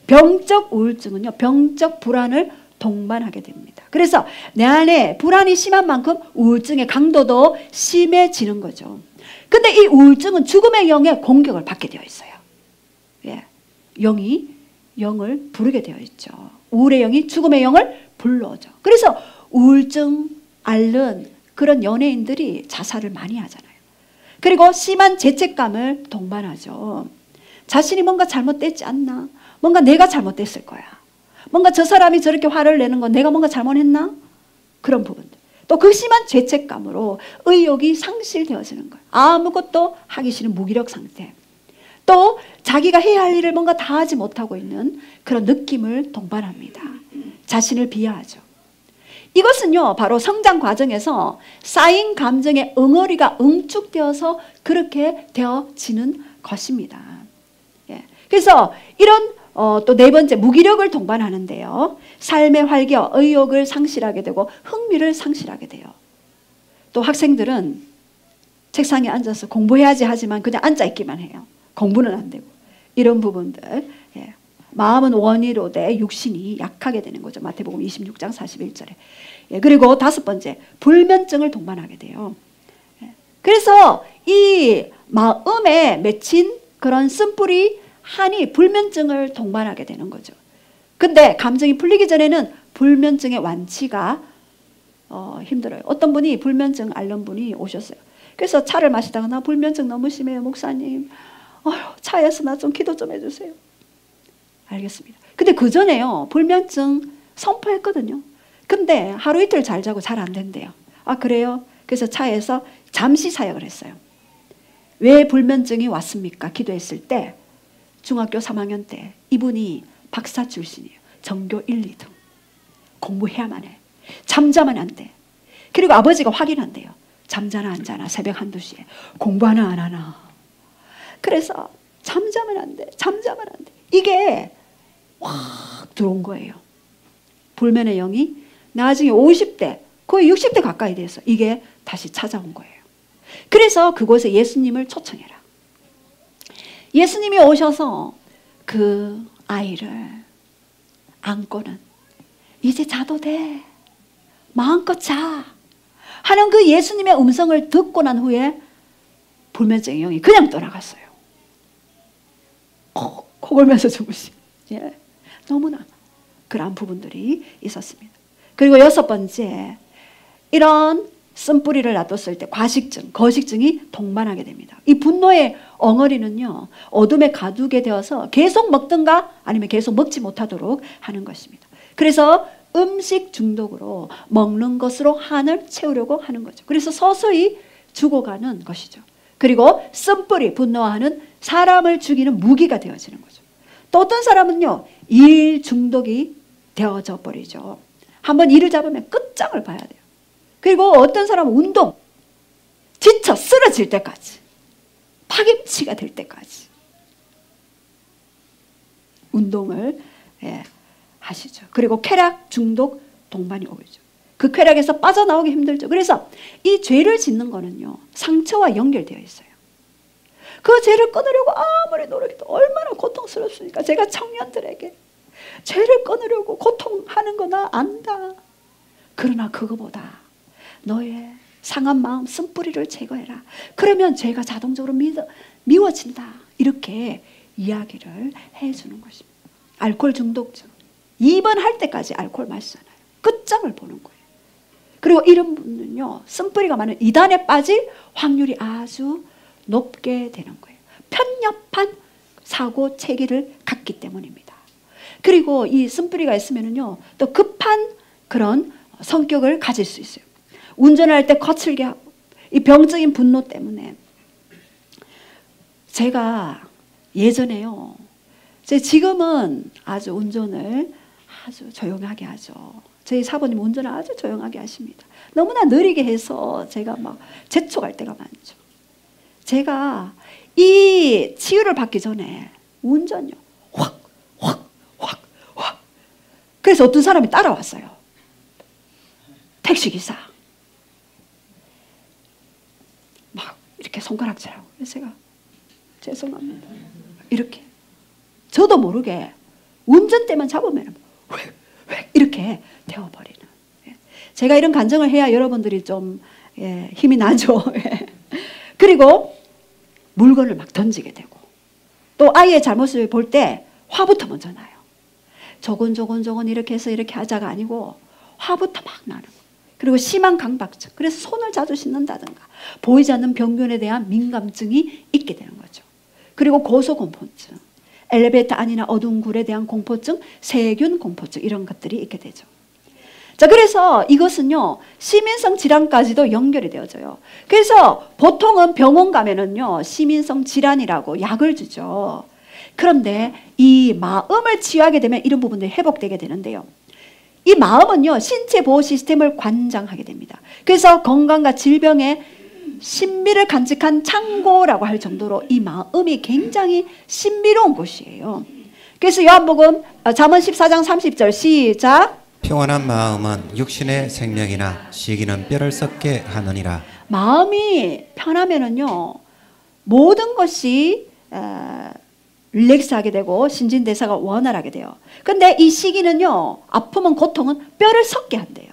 Speaker 1: 병적 우울증은요, 병적 불안을 동반하게 됩니다. 그래서 내 안에 불안이 심한 만큼 우울증의 강도도 심해지는 거죠. 근데 이 우울증은 죽음의 영의 공격을 받게 되어 있어요. 예. 영이 영을 부르게 되어 있죠. 우울의 영이 죽음의 영을 불러오죠. 그래서 우울증 앓는 그런 연예인들이 자살을 많이 하잖아요. 그리고 심한 죄책감을 동반하죠. 자신이 뭔가 잘못됐지 않나? 뭔가 내가 잘못됐을 거야. 뭔가 저 사람이 저렇게 화를 내는 건 내가 뭔가 잘못했나? 그런 부분들. 또 그 심한 죄책감으로 의욕이 상실되어지는 거예요. 아무것도 하기 싫은 무기력 상태. 또 자기가 해야 할 일을 뭔가 다 하지 못하고 있는 그런 느낌을 동반합니다. 자신을 비하하죠. 이것은요, 바로 성장 과정에서 쌓인 감정의 응어리가 응축되어서 그렇게 되어지는 것입니다. 예. 그래서 이런 또 네 번째, 무기력을 동반하는데요. 삶의 활기와 의욕을 상실하게 되고 흥미를 상실하게 돼요. 또 학생들은 책상에 앉아서 공부해야지 하지만 그냥 앉아있기만 해요. 공부는 안 되고. 이런 부분들. 예. 마음은 원의로 돼 육신이 약하게 되는 거죠. 마태복음 26장 41절에. 예. 그리고 다섯 번째, 불면증을 동반하게 돼요. 예. 그래서 이 마음에 맺힌 그런 쓴뿌리 한이 불면증을 동반하게 되는 거죠. 근데 감정이 풀리기 전에는 불면증의 완치가 힘들어요. 어떤 분이 불면증 앓는 분이 오셨어요. 그래서 차를 마시다가 나 불면증 너무 심해요, 목사님. 차에서 나 좀 기도 좀 해주세요. 알겠습니다. 근데 그 전에요, 불면증 선포했거든요. 근데 하루 이틀 잘 자고 잘 안 된대요. 아, 그래요? 그래서 차에서 잠시 사역을 했어요. 왜 불면증이 왔습니까? 기도했을 때 중학교 3학년 때 이분이 박사 출신이에요. 전교 1, 2등. 공부해야만 해. 잠자면 안 돼. 그리고 아버지가 확인한대요. 잠자나 안 자나 새벽 1, 2시에. 공부하나 안 하나. 그래서 잠자면 안 돼. 잠자면 안 돼. 이게 확 들어온 거예요. 불면의 영이 나중에 50대 거의 60대 가까이 돼서 이게 다시 찾아온 거예요. 그래서 그곳에 예수님을 초청해라. 예수님이 오셔서 그 아이를 안고는 이제 자도 돼. 마음껏 자. 하는 그 예수님의 음성을 듣고 난 후에 불면증의 영이 그냥 떠나갔어요. 코 골면서 주무시. 예. 너무나 그러한 부분들이 있었습니다. 그리고 여섯 번째, 이런 쓴뿌리를 놔뒀을 때 과식증, 거식증이 동반하게 됩니다. 이 분노의 엉어리는요, 어둠에 가두게 되어서 계속 먹든가 아니면 계속 먹지 못하도록 하는 것입니다. 그래서 음식 중독으로 먹는 것으로 한을 채우려고 하는 거죠. 그래서 서서히 죽어가는 것이죠. 그리고 쓴뿌리, 분노하는 사람을 죽이는 무기가 되어지는 거죠. 또 어떤 사람은요, 일 중독이 되어져 버리죠. 한번 일을 잡으면 끝장을 봐야 돼요. 그리고 어떤 사람은 운동, 지쳐 쓰러질 때까지, 파김치가 될 때까지 운동을 하시죠. 그리고 쾌락 중독 동반이 오죠. 그 쾌락에서 빠져나오기 힘들죠. 그래서 이 죄를 짓는 거는요, 상처와 연결되어 있어요. 그 죄를 끊으려고 아무리 노력해도 얼마나 고통스럽습니까? 제가 청년들에게 죄를 끊으려고 고통하는 거 나 안다. 그러나 그거보다 너의 상한 마음 쓴뿌리를 제거해라. 그러면 죄가 자동적으로 미워진다. 이렇게 이야기를 해주는 것입니다. 알코올 중독증. 입원할 때까지 알코올 마시잖아요. 끝장을 보는 거예요. 그리고 이런 분은요, 쓴뿌리가 많은 이단에 빠질 확률이 아주 높게 되는 거예요. 편협한 사고 체계를 갖기 때문입니다. 그리고 이 쓴뿌리가 있으면은요, 또 급한 그런 성격을 가질 수 있어요. 운전을 할 때 거칠게 하고, 이 병적인 분노 때문에. 제가 예전에요, 지금은 아주 운전을 아주 조용하게 하죠. 저희 사부님 운전을 아주 조용하게 하십니다. 너무나 느리게 해서 제가 막 재촉할 때가 많죠. 제가 이 치유를 받기 전에 운전요, 확. 그래서 어떤 사람이 따라왔어요. 택시기사. 막 이렇게 손가락질하고. 그래서 제가 죄송합니다. 이렇게. 저도 모르게 운전대만 잡으면 이렇게 되어버리는. 제가 이런 간증을 해야 여러분들이 좀 힘이 나죠. 그리고 물건을 막 던지게 되고, 또 아이의 잘못을 볼 때 화부터 먼저 나요. 저건 이렇게 해서 이렇게 하자가 아니고 화부터 막 나는 거예요. 그리고 심한 강박증. 그래서 손을 자주 씻는다든가 보이지 않는 병균에 대한 민감증이 있게 되는 거죠. 그리고 고소공포증, 엘리베이터 안이나 어두운 굴에 대한 공포증, 세균 공포증, 이런 것들이 있게 되죠. 자, 그래서 이것은요, 시민성 질환까지도 연결이 되어져요. 그래서 보통은 병원 가면은요, 시민성 질환이라고 약을 주죠. 그런데 이 마음을 치유하게 되면 이런 부분들이 회복되게 되는데요. 이 마음은요, 신체 보호 시스템을 관장하게 됩니다. 그래서 건강과 질병의 신비를 간직한 창고라고 할 정도로 이 마음이 굉장히 신비로운 곳이에요. 그래서 요한복음 잠언 14장 30절 시작.
Speaker 3: 평안한 마음은 육신의 생명이나 시기는 뼈를 썩게 하느니라.
Speaker 1: 마음이 편하면은요, 모든 것이 릴렉스하게 되고 신진대사가 원활하게 돼요. 근데 이 시기는요, 아픔은 고통은 뼈를 썩게 한대요.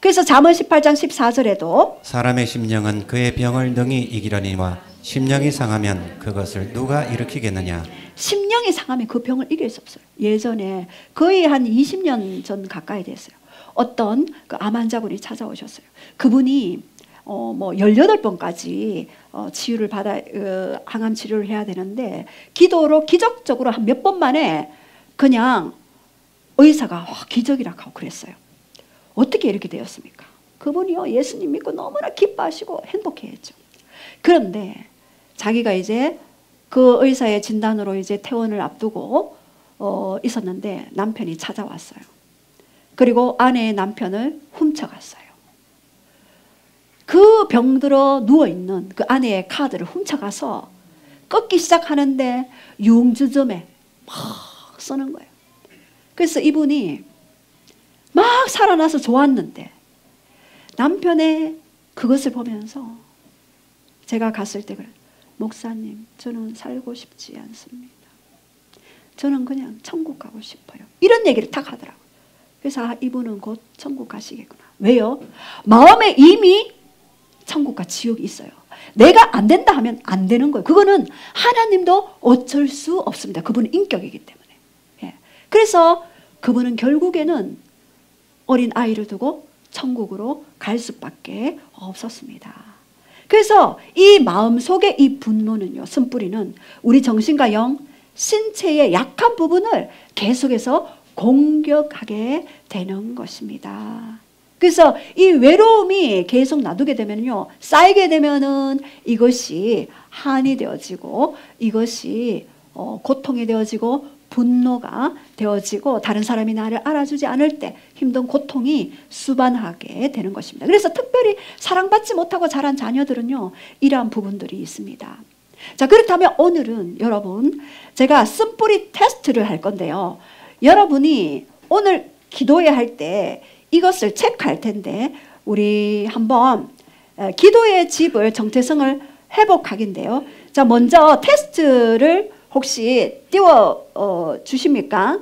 Speaker 1: 그래서 잠언 18장 14절에도
Speaker 3: 사람의 심령은 그의 병을 능히 이기려니와 심령이 상하면 그것을 누가 일으키겠느냐.
Speaker 1: 심령이 상하면 그 병을 이길 수 없어요. 예전에 거의 한 20년 전 가까이 됐어요. 어떤 그 암 환자분이 찾아오셨어요. 그분이 뭐 18번까지 치유를 받아 항암 치료를 해야 되는데 기도로 기적적으로 한 몇 번 만에 그냥 의사가 기적이라고 하고 그랬어요. 어떻게 이렇게 되었습니까? 그분이요, 예수님 믿고 너무나 기뻐하시고 행복해했죠. 그런데 자기가 이제 그 의사의 진단으로 이제 퇴원을 앞두고 있었는데 남편이 찾아왔어요. 그리고 아내의 남편을 훔쳐갔어요. 그 병들어 누워있는 그 아내의 카드를 훔쳐가서 꺾기 시작하는데 융주점에 막 쓰는 거예요. 그래서 이분이 막 살아나서 좋았는데 남편의 그것을 보면서 제가 갔을 때 그래, 목사님, 저는 살고 싶지 않습니다. 저는 그냥 천국 가고 싶어요. 이런 얘기를 딱 하더라고요. 그래서 이분은 곧 천국 가시겠구나. 왜요? 마음에 이미 천국과 지옥이 있어요. 내가 안 된다 하면 안 되는 거예요. 그거는 하나님도 어쩔 수 없습니다. 그분은 인격이기 때문에. 예. 그래서 그분은 결국에는 어린 아이를 두고 천국으로 갈 수밖에 없었습니다. 그래서 이 마음속의 이 분노는요, 쓴뿌리는 우리 정신과 영, 신체의 약한 부분을 계속해서 공격하게 되는 것입니다. 그래서 이 외로움이 계속 놔두게 되면요, 쌓이게 되면은 이것이 한이 되어지고 이것이 고통이 되어지고 분노가 되어지고 다른 사람이 나를 알아주지 않을 때 힘든 고통이 수반하게 되는 것입니다. 그래서 특별히 사랑받지 못하고 자란 자녀들은요, 이러한 부분들이 있습니다. 자, 그렇다면 오늘은 여러분, 제가 쓴뿌리 테스트를 할 건데요. 여러분이 오늘 기도회 할 때 이것을 체크할 텐데 우리 한번 기도의 집을 정체성을 회복하기인데요. 자, 먼저 테스트를 혹시 띄워 주십니까?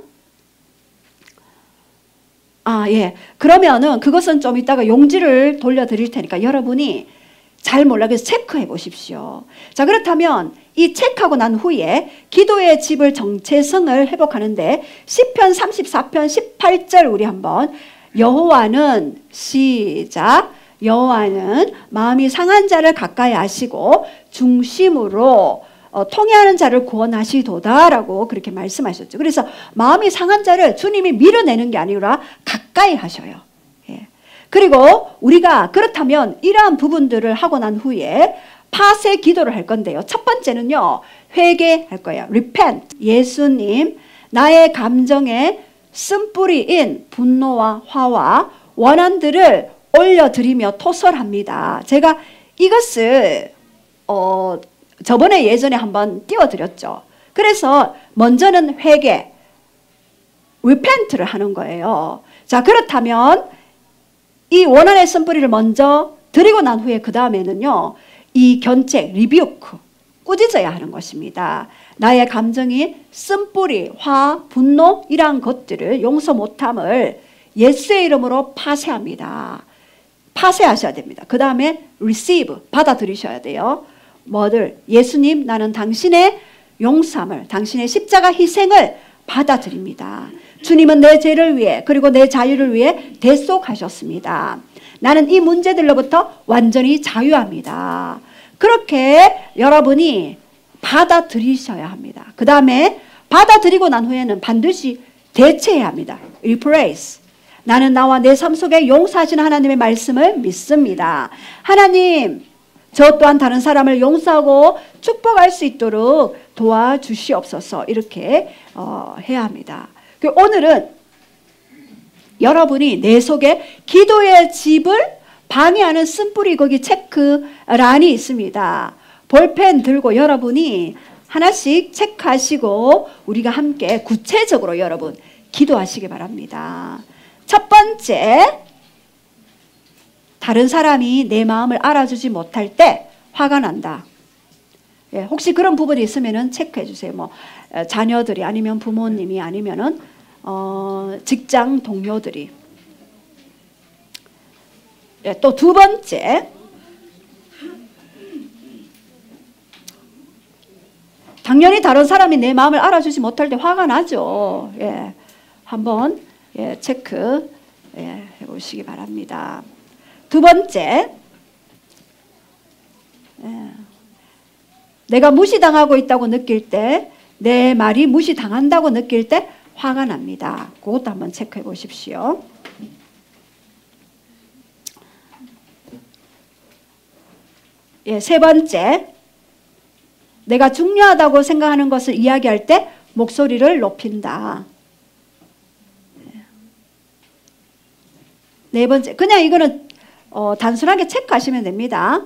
Speaker 1: 예. 그러면은 그것은 좀 이따가 용지를 돌려드릴 테니까 여러분이 잘 몰라 그래서 체크해 보십시오. 자, 그렇다면 이 체크하고 난 후에 기도의 집을 정체성을 회복하는데 시편 34편 18절 우리 한번 여호와는 시작. 여호와는 마음이 상한 자를 가까이 하시고 중심으로 통해하는 자를 구원하시도다라고 그렇게 말씀하셨죠. 그래서 마음이 상한 자를 주님이 밀어내는 게 아니라 가까이 하셔요. 예. 그리고 우리가 그렇다면 이러한 부분들을 하고 난 후에 파쇄 기도를 할 건데요. 첫 번째는요, 회개할 거예요. repent. 예수님, 나의 감정에 쓴뿌리인 분노와 화와 원한들을 올려드리며 토설합니다. 제가 이것을 저번에 예전에 한번 띄워드렸죠. 그래서 먼저는 회개, repent를 하는 거예요. 자, 그렇다면 이 원한의 쓴뿌리를 먼저 드리고 난 후에 그 다음에는요, 이 견책, 리뷰크, 꾸짖어야 하는 것입니다. 나의 감정이 쓴뿌리, 화, 분노 이러한 것들을 용서 못함을 예수의 이름으로 파쇄합니다. 파쇄하셔야 됩니다. 그 다음에 receive, 받아들이셔야 돼요. 뭐들? 예수님, 나는 당신의 용서함을, 당신의 십자가 희생을 받아들입니다. 주님은 내 죄를 위해 그리고 내 자유를 위해 대속하셨습니다. 나는 이 문제들로부터 완전히 자유합니다. 그렇게 여러분이 받아들이셔야 합니다. 그 다음에 받아들이고 난 후에는 반드시 대체해야 합니다. replace. 나는 나와 내 삶 속에 용서하시는 하나님의 말씀을 믿습니다. 하나님, 저 또한 다른 사람을 용서하고 축복할 수 있도록 도와주시옵소서. 이렇게 해야 합니다. 오늘은 여러분이 내 속에 기도의 집을 방해하는 쓴뿌리 거기 체크란이 있습니다. 볼펜 들고 여러분이 하나씩 체크하시고 우리가 함께 구체적으로 여러분 기도하시기 바랍니다. 첫 번째, 다른 사람이 내 마음을 알아주지 못할 때 화가 난다. 예, 혹시 그런 부분이 있으면 체크해 주세요. 뭐 자녀들이 아니면 부모님이 아니면은 직장 동료들이. 예, 또 두 번째, 당연히 다른 사람이 내 마음을 알아주지 못할 때 화가 나죠. 예, 한번 체크 해보시기 바랍니다. 두 번째, 내가 무시당하고 있다고 느낄 때, 내 말이 무시당한다고 느낄 때 화가 납니다. 그것도 한번 체크해 보십시오. 세 번째, 내가 중요하다고 생각하는 것을 이야기할 때 목소리를 높인다. 네 번째, 그냥 이거는 단순하게 체크하시면 됩니다.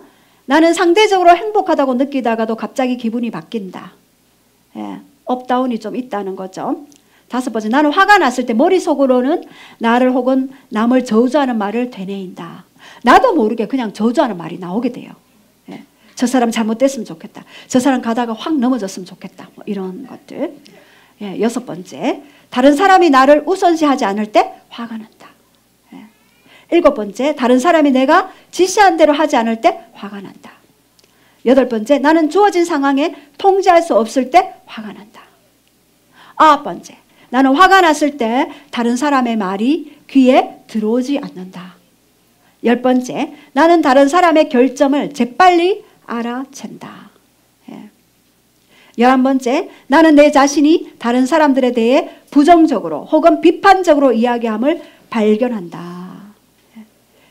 Speaker 1: 나는 상대적으로 행복하다고 느끼다가도 갑자기 기분이 바뀐다. 업다운이 좀 있다는 거죠. 다섯 번째, 나는 화가 났을 때 머릿속으로는 나를 혹은 남을 저주하는 말을 되뇌인다. 나도 모르게 그냥 저주하는 말이 나오게 돼요. 저 사람 잘못됐으면 좋겠다. 저 사람 가다가 확 넘어졌으면 좋겠다. 뭐 이런 것들. 여섯 번째, 다른 사람이 나를 우선시하지 않을 때 화가 난다. 일곱 번째, 다른 사람이 내가 지시한 대로 하지 않을 때 화가 난다. 여덟 번째, 나는 주어진 상황에 통제할 수 없을 때 화가 난다. 아홉 번째, 나는 화가 났을 때 다른 사람의 말이 귀에 들어오지 않는다. 열 번째, 나는 다른 사람의 결점을 재빨리 알아챈다. 11번째, 나는 내 자신이 다른 사람들에 대해 부정적으로 혹은 비판적으로 이야기함을 발견한다.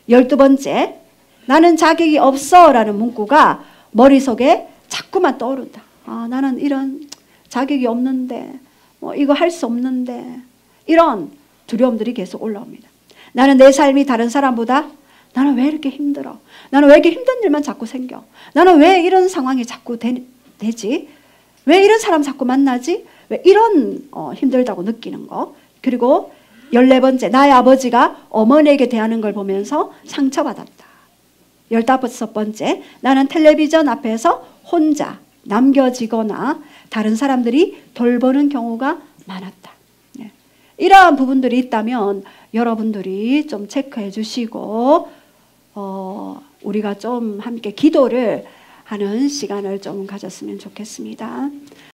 Speaker 1: 12번째, 나는 자격이 없어 라는 문구가 머릿속에 자꾸만 떠오른다. 나는 이런 자격이 없는데, 이거 할 수 없는데, 이런 두려움들이 계속 올라옵니다. 나는 내 삶이 다른 사람보다 나는 왜 이렇게 힘들어? 나는 왜 이렇게 힘든 일만 자꾸 생겨? 나는 왜 이런 상황이 자꾸 되지? 왜 이런 사람 자꾸 만나지? 왜 이런 힘들다고 느끼는 거? 그리고 14번째, 나의 아버지가 어머니에게 대하는 걸 보면서 상처받았다. 15번째, 나는 텔레비전 앞에서 혼자 남겨지거나 다른 사람들이 돌보는 경우가 많았다. 이러한 부분들이 있다면 여러분들이 좀 체크해 주시고 우리가 좀 함께 기도를 하는 시간을 좀 가졌으면 좋겠습니다.